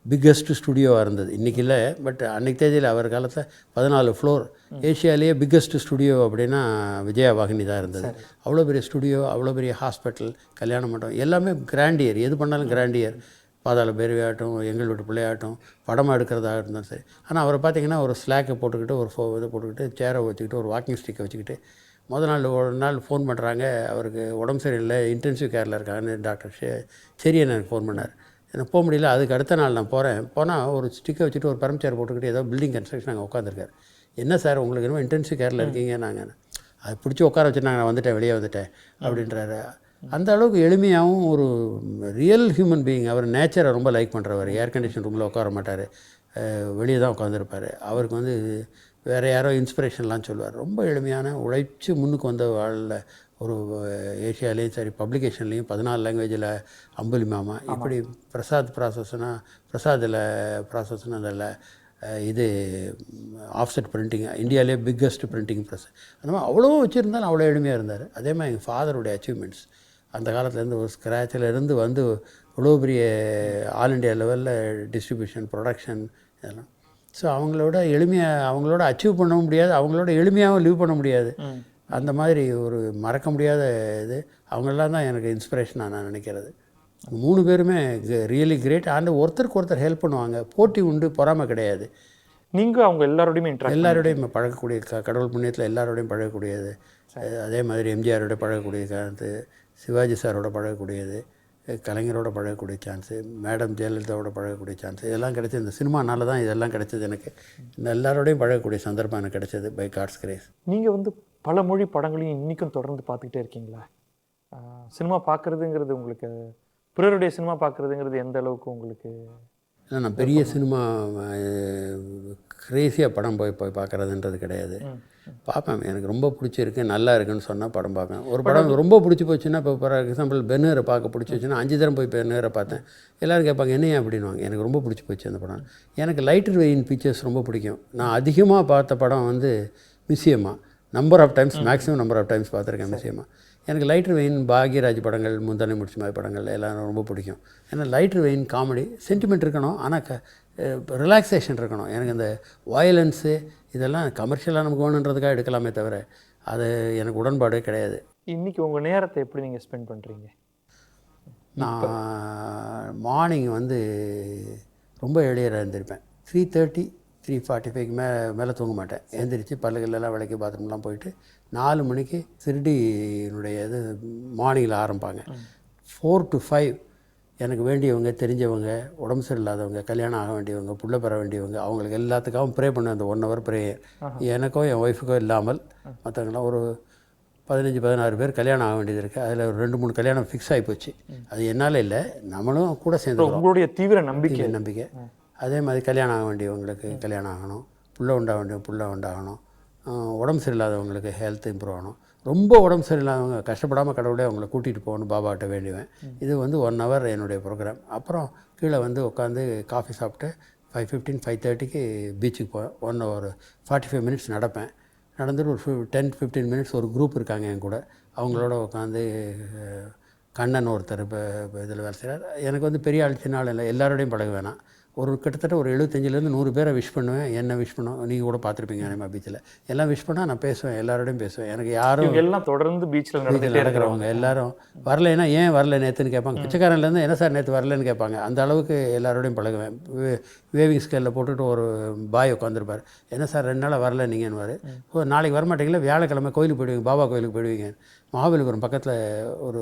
S2: பிக்கஸ்ட் ஸ்டுடியோவாக இருந்தது. இன்றைக்கி இல்லை, பட் அன்றைக்கி தேதியில் அவர் காலத்தில் 14 ஃப்ளோர், ஏஷியாலேயே பிக்கஸ்ட் ஸ்டுடியோ அப்படின்னா விஜயா வாகினி தான் இருந்தது. அவ்வளோ பெரிய ஸ்டுடியோ, அவ்வளோ பெரிய ஹாஸ்பிட்டல், கல்யாண மண்டபம், எல்லாமே கிராண்டியர். எது பண்ணாலும் கிராண்டியர். பாதாள பேரவையாகட்டும், எங்கள் வீட்டு பிள்ளையாகட்டும், படமாக எடுக்கிறதாக இருந்தாலும் சரி. ஆனால் அவரை பார்த்தீங்கன்னா ஒரு ஸ்லாக்கை போட்டுக்கிட்டு, ஒரு இதை போட்டுக்கிட்டு, சேரை வச்சுக்கிட்டு, ஒரு வாக்கிங் ஸ்டிக்கை வச்சுக்கிட்டு, ஒரு நாள் ஃபோன் பண்ணுறாங்க, அவருக்கு உடம்பு சரியில்லை, இன்டென்சிவ் கேரில் இருக்கான்னு டாக்டர் சரியன் எனக்கு ஃபோன் பண்ணார். எனக்கு போக முடியல. அதுக்கு அடுத்த நாள் நான் போனால் ஒரு ஸ்டிக்கை வச்சுட்டு ஒரு பரம் சேர் போட்டுக்கிட்டு ஏதோ பில்டிங் கன்ஸ்ட்ரக்ஷன் அங்கே உட்காந்துருக்காரு. என்ன சார் உங்களுக்கு என்னமோ இன்டென்சிவ் கேரில் இருக்கீங்க, நாங்கள் அதை பிடிச்சி உட்கார வச்சு நான் வந்துட்டேன், வெளியே வந்துட்டேன் அப்படின்றாரு. அந்த அளவுக்கு எளிமையாகவும் ஒரு ரியல் ஹியூமன் பீயிங். அவர் நேச்சரை ரொம்ப லைக் பண்ணுறவர். ஏர் கண்டிஷன் ரூமில் உட்கார மாட்டார், வெளியே தான் உட்காந்துருப்பார். அவருக்கு வந்து வேறு யாரோ இன்ஸ்பிரேஷன்லாம் சொல்லுவார். ரொம்ப எளிமையான, உழைச்சி முன்னுக்கு வந்த வாழில் ஒரு ஏஷியாலேயும் சரி பப்ளிகேஷன்லேயும் 14 லாங்குவேஜில் அம்புலி மாமா, இப்படி பிரசாத் ப்ராசஸ்னால் அதில் இது ஆஃப்செட் பிரிண்டிங், இந்தியாவிலே பிக்கஸ்ட் பிரிண்டிங் ப்ரெஸ். அந்த மாதிரி அவ்வளோ வச்சுருந்தாலும் அவ்வளோ எளிமையாக இருந்தார். அதே மாதிரி எங்கள் ஃபாதருடைய அச்சீவ்மெண்ட்ஸ் அந்த காலத்துலேருந்து ஒரு ஸ்க்ராட்சில் இருந்து வந்து இவ்வளோ பெரிய ஆல் இண்டியா லெவலில் டிஸ்ட்ரிபியூஷன், ப்ரொடக்ஷன், இதெல்லாம். ஸோ அவங்களோட அச்சீவ் பண்ண முடியாது, அவங்களோட எளிமையாகவும் லீவ் பண்ண முடியாது. அந்த மாதிரி ஒரு மறக்க முடியாத இது. அவங்களெலாம் தான் எனக்கு இன்ஸ்பிரேஷனாக நான் நினைக்கிறது. 3 பேருமே ரியலி கிரேட். ஒருத்தருக்கு ஒருத்தர் ஹெல்ப் பண்ணுவாங்க. போட்டி உண்டு, பொறாமை கிடையாது.
S1: நீங்கள் அவங்க எல்லாரோடையுமே
S2: பழகக்கூடிய, கடவுள் புண்ணியத்தில் எல்லாரோடையும் பழகக்கூடியது. அதே மாதிரி எம்ஜிஆரோட பழகக்கூடியது, சிவாஜி சாரோட பழகக்கூடியது, கலைஞரோட பழகக்கூடிய சான்ஸு, மேடம் ஜெயலலிதாவோட பழகக்கூடிய சான்ஸு, இதெல்லாம் கிடைச்சது. இந்த சினிமானால தான் இதெல்லாம் கிடைச்சது எனக்கு. இந்த எல்லாரோடையும் பழகக்கூடிய சந்தர்ப்பம் எனக்கு கிடைச்சது பை காட்ஸ் கிரேஸ்.
S1: நீங்கள் வந்து பல மொழி படங்களையும் இன்றைக்கும் தொடர்ந்து பார்த்துக்கிட்டே இருக்கீங்களா? சினிமா பார்க்குறதுங்கிறது உங்களுக்கு, பிறருடைய சினிமா பார்க்குறதுங்கிறது எந்த அளவுக்கு உங்களுக்கு?
S2: நான் பெரிய சினிமா கிரேசியாக படம் போய் பார்க்குறதுன்றது கிடையாது. பார்ப்பேன், எனக்கு ரொம்ப பிடிச்சிருக்கு, நல்லா இருக்குன்னு சொன்னால் படம் பார்ப்பேன். ஒரு படம் ரொம்ப பிடிச்சி போச்சுன்னா, இப்போ ஃபார் எக்ஸாம்பிள் பென்னேரை பார்க்க பிடிச்சிச்சுன்னா 5 தரம் போய் பென்னேரை பார்த்தேன். எல்லோரும் கேட்பாங்க என்னையா அப்படின்வாங்க. எனக்கு ரொம்ப பிடிச்சி போச்சு அந்த படம். எனக்கு லைட்டர் வெயின் பிக்சர்ஸ் ரொம்ப பிடிக்கும். நான் அதிகமாக பார்த்த படம் வந்து மியூசியமா, number of times, maximum number of times பார்த்துருக்கேன் மியூசியமா. எனக்கு லைட்டர் வெயின், பாக்யராஜ் படங்கள், முந்தானை முடிச்ச மாதிரி படங்கள் எல்லாம் ரொம்ப பிடிக்கும். ஏன்னா லைட்டர் வெயின் காமெடி, சென்டிமெண்ட் இருக்கணும், ஆனால் ரிலாக்ஸேஷன் இருக்கணும். எனக்கு இந்த வயலன்ஸு இதெல்லாம் கமர்ஷியலாக நமக்கு வேணுன்றதுக்காக எடுக்கலாமே தவிர அது எனக்கு உடன்பாடே கிடையாது.
S1: இன்றைக்கி உங்கள் நேரத்தை எப்படி நீங்கள் ஸ்பெண்ட் பண்ணுறீங்க?
S2: நான் மார்னிங் வந்து ரொம்ப எளியராக இருந்திருப்பேன். 3:30 3:45 மேலே தூங்க மாட்டேன். எழுந்திரிச்சு பல்லுகளெல்லாம் விளக்கி பாத்ரூம்லாம் போயிட்டு 4 மணிக்கு சிறுடியினுடைய இது மார்னிங்கில் ஆரம்பிப்பாங்க. 4 to 5 எனக்கு வேண்டியவங்க, தெரிஞ்சவங்க, உடம்பு சரியில்லாதவங்க, கல்யாணம் ஆக வேண்டியவங்க, புள்ள பெற வேண்டியவங்க, அவங்களுக்கு எல்லாத்துக்காகவும் ப்ரே பண்ணுவேன். அந்த 1 hour ப்ரேயர். எனக்கோ என் ஒய்ஃபுக்கோ இல்லாமல் மற்றவங்களாம் ஒரு 15-16 பேர் கல்யாணம் ஆக வேண்டியது இருக்குது. அதில் ஒரு 2-3 கல்யாணம் ஃபிக்ஸ் ஆகி போச்சு. அது என்னால் இல்லை, நம்மளும் கூட சேர்ந்து.
S1: உங்களுடைய தீவிர நம்பிக்கை.
S2: அதே மாதிரி கல்யாணம் ஆக வேண்டியவங்களுக்கு கல்யாணம் ஆகணும், புள்ள உண்டாகணும், உடம்பு சரியில்லாதவங்களுக்கு ஹெல்த் இம்ப்ரூவ் ஆகணும். ரொம்ப உடம்பு சரியில்லாதவங்க கஷ்டப்படாமல் கடவுளே அவங்கள கூட்டிகிட்டு போகணும் பாபாட்ட வேண்டுவேன். இது வந்து 1 hour என்னுடைய ப்ரோக்ராம். அப்புறம் கீழே வந்து உட்காந்து காஃபி சாப்பிட்டு 5:15 5:30க்கு பீச்சுக்கு போவேன். 1 hour 45 minutes நடப்பேன். நடந்துட்டு ஒரு 10-15 minutes ஒரு குரூப் இருக்காங்க என் கூட, அவங்களோட உட்காந்து கண்ணன் ஒருத்தர் இப்போ இதில் வேலை செய்கிறார். எனக்கு வந்து பெரிய ஆள் சின்ன ஆள் இல்லை, எல்லாரோடையும் பழக வேணாம். கிட்டத்தட்ட ஒரு 75லேருந்து 100 பேரை விஷ் பண்ணுவேன். என்ன விஷ் பண்ணுவோம், நீங்கள் கூட பார்த்துருப்பீங்க நம்ம பீச்சில். எல்லாம் விஷ் பண்ணால் நான் பேசுவேன், எல்லாரோடையும் பேசுவேன். எனக்கு யாரும்
S1: எல்லாம் தொடர்ந்து பீச்சில்
S2: நடக்கிறவங்க எல்லாரும் வரலைன்னா ஏன் வரல நேற்றுன்னு கேட்பாங்க. பிச்சைக்காரன்லேருந்து என்ன சார் நேற்று வரலன்னு கேட்பாங்க. அந்த அளவுக்கு எல்லாரோடையும் பழகுவேன். வேவிங் ஸ்கேலில் போட்டுட்டு ஒரு பாய் உட்காந்துருப்பார். என்ன சார் 2 நாளாக வரல நீங்கன்னுவார். ஓ நாளைக்கு வரமாட்டீங்களா, வியாழக்கிழமை கோயிலுக்கு போயிடுவீங்க, பாபா கோயிலுக்கு போயிடுவீங்க. மகாபலிபுரம் பக்கத்தில் ஒரு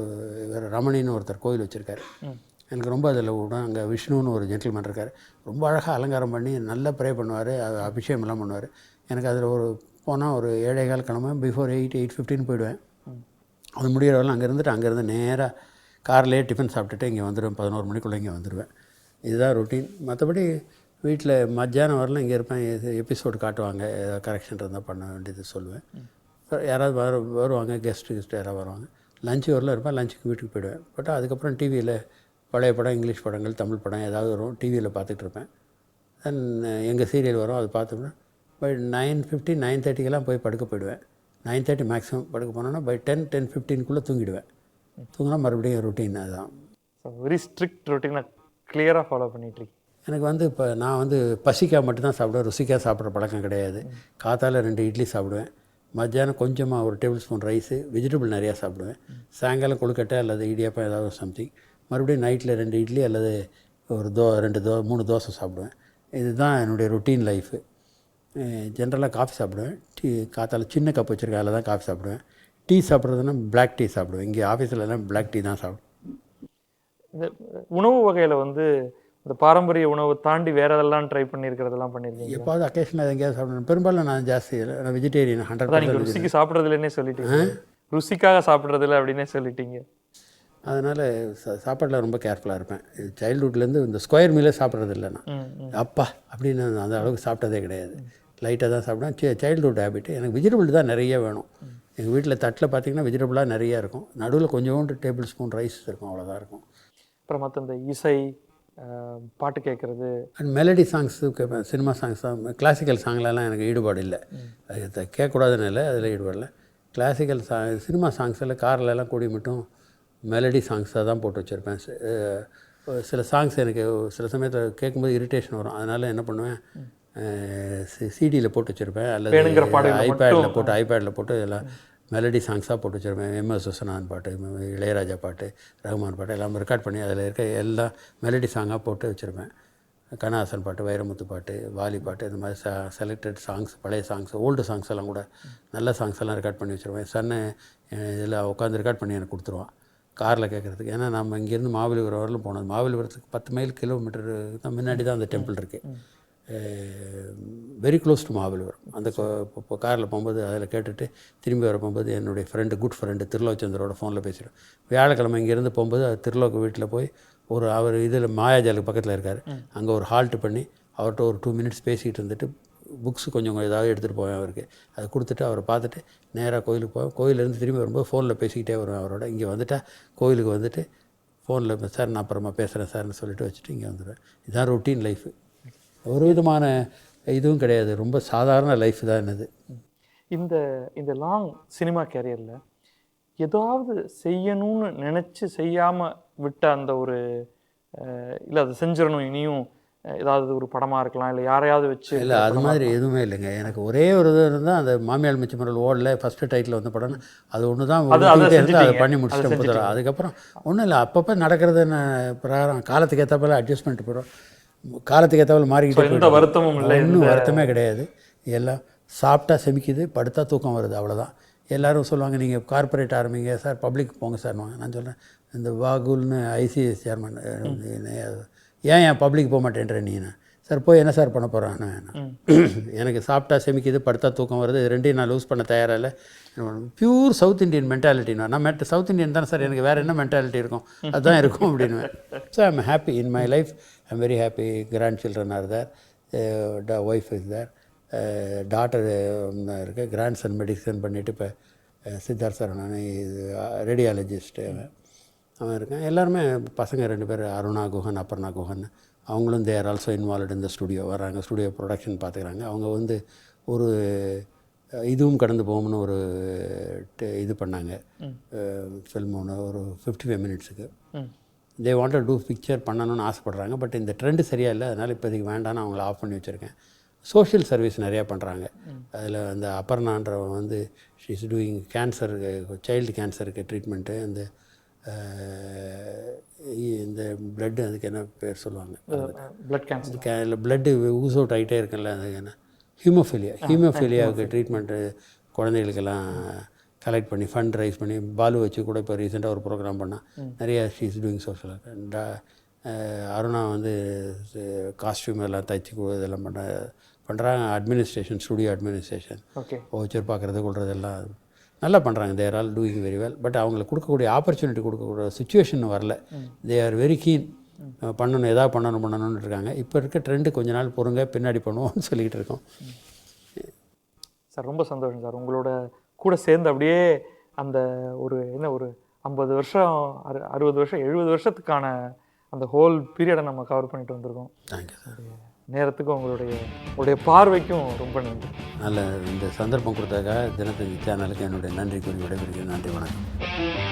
S2: ரமணின்னு ஒருத்தர் கோயில் வச்சுருக்காரு. எனக்கு ரொம்ப அதில் விடும். அங்கே விஷ்ணுன்னு ஒரு ஜென்டில்மேன் இருக்கார். ரொம்ப அழகாக அலங்காரம் பண்ணி நல்லா ப்ரே பண்ணுவார், அபிஷேகம்லாம் பண்ணுவார். எனக்கு அதில் போனால் ஒரு 7:15 கிழமை பிஃபோர் 8:15 போயிடுவேன். அது முடிகிற வரலாம் அங்கே இருந்துட்டு அங்கேருந்து நேராக கார்லேயே டிஃபன் சாப்பிட்டுட்டு இங்கே வந்துடுவேன். 11 மணிக்குள்ளே இங்கே வந்துடுவேன். இதுதான் ரொட்டீன். மற்றபடி வீட்டில் மத்தியானம் வரலாம் இங்கே இருப்பேன். எபிசோடு காட்டுவாங்க, ஏதாவது கரெக்ஷன் இருந்தால் பண்ண வேண்டியது சொல்லுவேன். யாராவது வருவாங்க, கெஸ்ட்டு யாராவது வருவாங்க. லஞ்சு வரலாம் இருப்பேன். லஞ்சுக்கு வீட்டுக்கு போயிடுவேன். பட் அதுக்கப்புறம் டிவியில் பழைய படம், இங்கிலீஷ் படங்கள், தமிழ் படம் ஏதாவது வரும், டிவியில் பார்த்துட்டு இருப்பேன். தென் எங்கள் சீரியல் வரும், அது பார்த்தோம்னா பை 9:50 9:30க்கெல்லாம் போய் படுக்க போயிடுவேன். 9:30 மேக்ஸிமம் படுக்க போனோன்னா பை 10-10:15க்குள்ளே தூங்கிடுவேன். தூங்கினா மறுபடியும் ரொட்டீன். அதுதான்
S1: வெரி ஸ்ட்ரிக்ட் ரொட்டீனாக கிளியராக ஃபாலோ பண்ணிகிட்ருக்கேன்.
S2: எனக்கு வந்து இப்போ நான் வந்து பசிக்காக மட்டும்தான் சாப்பிடுவேன், ருசிக்காக சாப்பிட்ற பழக்கம் கிடையாது. காத்தால் 2 இட்லி சாப்பிடுவேன். மத்தியானம் கொஞ்சமாக ஒரு டேபிள் ஸ்பூன் ரைஸு, வெஜிடபிள் நிறையா சாப்பிடுவேன். சாயங்காலம் கொழுக்கட்டை அல்லது இடியாப்பம் ஏதாவது சம்திங். மறுபடியும் நைட்டில் 2 இட்லி அல்லது ஒரு 3 தோசை சாப்பிடுவேன். இதுதான் என்னுடைய ரொட்டீன் லைஃபு. ஜென்ரலாக காஃபி சாப்பிடுவேன். காத்தால் சின்ன கப் வச்சுருக்கேன், அதில் தான் காஃபி சாப்பிடுவேன். டீ சாப்பிட்றதுன்னா பிளாக் டீ சாப்பிடுவேன். இங்கே ஆஃபீஸிலலாம் பிளாக் டீ தான் சாப்பிடுவேன்.
S1: இந்த உணவு வகையில் வந்து இந்த பாரம்பரிய உணவை தாண்டி வேறு எதெல்லாம் ட்ரை பண்ணியிருக்கிறதெல்லாம் பண்ணியிருக்கீங்க?
S2: எப்பாவது அக்கேஷனாக எங்கேயாவது சாப்பிடுவேன். பெரும்பாலும் நான் ஜாஸ்தி இல்லை, நான் வெஜிடேரியன் 100%.
S1: ருசிக்கு சாப்பிட்றதுலன்னே சொல்லிட்டீங்க, ருசிக்காக சாப்பிட்றதில்ல அப்படின்னே சொல்லிட்டீங்க.
S2: அதனால் சாப்பாட்டில் ரொம்ப கேர்ஃபுல்லாக இருப்பேன். சைல்டுஹுட்லேருந்து இந்த ஸ்கொயர் மீலே சாப்பிட்றது நான். அப்பா அப்படின்னு அந்த அளவுக்கு சாப்பிட்டதே கிடையாது. லைட்டாக தான் சாப்பிடுவேன். Childhood habit. எனக்கு வெஜிடபிள் தான் நிறைய வேணும். எங்கள் வீட்டில் தட்டில் பார்த்திங்கன்னா வெஜிடபிளாக நிறையா இருக்கும். நடுவில் கொஞ்சோண்டு டேபிள் ஸ்பூன் ரைஸ் இருக்கும், அவ்வளோதான் இருக்கும்.
S1: அப்புறம் மற்ற இந்த இசை பாட்டு கேட்குறது
S2: அண்ட் மெலடி சாங்ஸு கேட்பேன். சினிமா சாங்ஸ் தான். கிளாசிக்கல் சாங்லலாம் எனக்கு ஈடுபாடு இல்லை. அது கேட்கக்கூடாதுன்னு இல்லை, அதில் ஈடுபாடு இல்லை. கிளாசிக்கல் சினிமா சாங்ஸில் கார்லலாம் கூடி மட்டும் மெலடி சாங்ஸாக தான் போட்டு வச்சுருப்பேன். சில சாங்ஸ் எனக்கு சில சமயத்தில் கேட்கும்போது இரிட்டேஷன் வரும். அதனால் என்ன பண்ணுவேன், சிடியில் போட்டு வச்சுருப்பேன் அல்லது ஐபேடில் போட்டு எல்லாம் மெலடி சாங்ஸாக போட்டு வச்சுருப்பேன். எம்எஸ் விஸ்வநாதன் பாட்டு, இளையராஜா பாட்டு, ரகுமான் பாட்டு எல்லாம் ரெக்கார்ட் பண்ணி அதில் இருக்க எல்லா மெலடி சாங்காக போட்டு வச்சுருப்பேன். கண்ணாசன் பாட்டு, வைரமுத்து பாட்டு, வாலி பாட்டு, இந்த மாதிரி செலக்டட் சாங்ஸ், பழைய சாங்ஸ், ஓல்டு சாங்ஸ் எல்லாம் கூட நல்ல சாங்ஸ் எல்லாம் ரெக்கார்ட் பண்ணி வச்சுருவேன். சன்னு இதில் உட்காந்து ரெக்கார்ட் பண்ணி எனக்கு கொடுத்துருவான் காரில் கேட்குறதுக்கு. ஏன்னா நம்ம இங்கேருந்து மகாபலிபுரம் வரலும் போனது. மகாபலிபுரத்துக்கு 10 மைல் கிலோமீட்டர் தான் முன்னாடி தான் அந்த டெம்பிள் இருக்குது. Very close to Mahabalipuram. அந்த இப்போ காரில் போகும்போது அதில் கேட்டுட்டு திரும்பி வர போகும்போது என்னுடைய ஃப்ரெண்டு, குட் ஃப்ரெண்டு திருலோச்சந்தரோட ஃபோனில் பேசிடுவேன். வியாழக்கிழமை இங்கேருந்து போகும்போது திருலோக்கு வீட்டில் போய் அவர் இதில் மாயாஜாலுக்கு பக்கத்தில் இருக்கார், அங்கே ஒரு ஹால்ட்டு பண்ணி அவர்கிட்ட ஒரு 2 minutes பேசிகிட்டு இருந்துட்டு புக்ஸு கொஞ்சம் ஏதாவது எடுத்துகிட்டு போவேன் அவருக்கு. அதை கொடுத்துட்டு அவரை பார்த்துட்டு நேராக கோயிலுக்கு போவேன். கோயிலேருந்து திரும்பி வரும்போது ஃபோனில் பேசிக்கிட்டே வருவேன் அவரோட. இங்கே வந்துட்டால் கோயிலுக்கு வந்துட்டு ஃபோனில் சார் நான் அப்புறமா பேசுகிறேன் சார்னு சொல்லிட்டு வச்சுட்டு இங்கே வந்துடுவேன். இதுதான் ரொட்டீன் லைஃபு. ஒரு விதமான இதுவும் கிடையாது, ரொம்ப சாதாரண லைஃப் தான் என்னது.
S1: இந்த லாங் சினிமா கேரியரில் ஏதாவது செய்யணும்னு நினச்சி செய்யாமல் விட்ட அந்த ஒரு இல்லை அதை செஞ்சிடணும் இனியும் ஏதாவது ஒரு படமாக இருக்கலாம், இல்லை யாரையாவது வச்சு
S2: இல்லை அது மாதிரி எதுவுமே இல்லைங்க. எனக்கு ஒரே ஒரு இது இருந்தால் அந்த மாமியார் மிச்ச முறையில் ஓடல ஃபஸ்ட்டு டைட்டில் வந்து படம் அது ஒன்று தான் இருந்து அதை பண்ணி முடிச்சுட்டு போதும். அதுக்கப்புறம் ஒன்றும் இல்லை, அப்பப்போ நடக்கிறது பிரகாரம் காலத்துக்கு ஏற்றப்பல அட்ஜஸ்ட் பண்ணிட்டு போகிறோம். காலத்துக்கு ஏற்றப்பல மாறிக்கிட்டு
S1: வருத்தமும் இல்லை,
S2: இன்னும் வருத்தமே கிடையாது. எல்லாம் சாப்பிட்டா செமிக்குது, படுத்தா தூக்கம் வருது, அவ்வளோதான். எல்லோரும் சொல்லுவாங்க நீங்கள் கார்பரேட் ஆரம்பிங்க சார், பப்ளிக் போங்க சார்னுவாங்க. நான் சொல்கிறேன் இந்த வாகுல்னு ஐசிஎஸ் சேர்மன் ஏன் பப்ளிக் போக மாட்டேன்றேன் நீ சார் போய் என்ன சார் பண்ண போகிறான்னு. எனக்கு சாப்பிட்டா செமிக்குது, படுத்தா தூக்கம் வருது, இது ரெண்டையும் நான் லூஸ் பண்ண தயாராக இல்லை. பியூர் சவுத் இண்டியன் மென்டாலிட்டின்னு நான் சவுத் இண்டியன் தானே சார், எனக்கு வேறு என்ன மென்டாலிட்டி இருக்கும், அதுதான் இருக்கும் அப்படின்னுவேன். So I am happy in my life, I am very happy. Grandchildren are there, wife is there, daughter இருக்குது, கிராண்ட் சன் மெடிசன் பண்ணிவிட்டு இப்போ சித்தார்த் சரவணன், இது ரேடியாலஜிஸ்ட்டு அவன் இருக்கான். எல்லாருமே பசங்க 2 பேர், அருணா குஹன், அபர்ணா குஹன், அவங்களும் தேர் ஆல்சோ இன்வால்வ்டு இந்த ஸ்டுடியோ வர்றாங்க, ஸ்டுடியோ ப்ரொடக்ஷன் பார்த்துக்கிறாங்க. அவங்க வந்து ஒரு இதுவும் கடந்து போகும்னு ஒரு இது பண்ணாங்க ஃபில்ம் ஒன்று, ஒரு 55 மினிட்ஸுக்கு. They want to do picture பண்ணணும்னு ஆசைப்பட்றாங்க. பட் இந்த ட்ரெண்டு சரியாக இல்லை, அதனால் இப்போதைக்கு வேண்டான்னு அவங்கள ஆஃப் பண்ணி வச்சுருக்கேன். சோஷியல் சர்வீஸ் நிறையா பண்ணுறாங்க. அதில் அந்த அபர்ணான்றவங்க வந்து ஷீ இஸ் டூயிங் கேன்சருக்கு, சைல்டு கேன்சருக்கு ட்ரீட்மெண்ட்டு. இந்த பிளட்டு, அதுக்கு என்ன பேர் சொல்லுவாங்க,
S1: பிளட் கேன்சர்,
S2: இல்லை பிளட்டு ஊஸ் அவுட் ஆகிட்டே இருக்குல்ல, அதுக்கு என்ன, ஹீமோஃபீலியாவுக்கு ட்ரீட்மெண்ட்டு குழந்தைகளுக்கெல்லாம் கலெக்ட் பண்ணி ஃபண்ட் ரைஸ் பண்ணி பாலு வச்சு கூட இப்போ ரீசெண்டாக ஒரு ப்ரோக்ராம் பண்ணால் நிறைய she is doing social. Aruna வந்து காஸ்டியூம் எல்லாம் தைச்சி இதெல்லாம் பண்ணுறாங்க. அட்மினிஸ்ட்ரேஷன், ஸ்டுடியோ அட்மினிஸ்ட்ரேஷன், ஓச்சர் பார்க்குறது கொள்றதெல்லாம் நல்லா பண்ணுறாங்க. They're all doing very well. But அவங்களுக்கு கொடுக்கக்கூடிய ஆப்பர்ச்சுனிட்டி, கொடுக்கக்கூடிய சுச்சுவேஷன் வரல. தே ஆர் வெரி கீன் பண்ணணும், எதாவது பண்ணணும்னு இருக்காங்க. இப்போ இருக்க ட்ரெண்டு கொஞ்ச நாள் பொறுங்க, பின்னாடி பண்ணுவோம்னு சொல்லிக்கிட்டு இருக்கோம்.
S1: சார் ரொம்ப சந்தோஷம் சார். உங்களோட கூட சேர்ந்து அப்படியே அந்த ஒரு 50 வருஷம் 60 வருஷம் 70 வருஷத்துக்கான அந்த ஹோல் பீரியடை நம்ம கவர் பண்ணிட்டு வந்திருக்கோம்.
S2: Thank you sir.
S1: நேரத்துக்கும் உங்களுடைய பார்வைக்கும் ரொம்ப நன்றி.
S2: நல்ல இந்த சந்தர்ப்பம் கொடுத்ததுக்காக தினத்தந்தி சேனலுக்கு என்னுடைய நன்றி கூறி விடைபெறுகிறேன். நன்றி, வணக்கம்.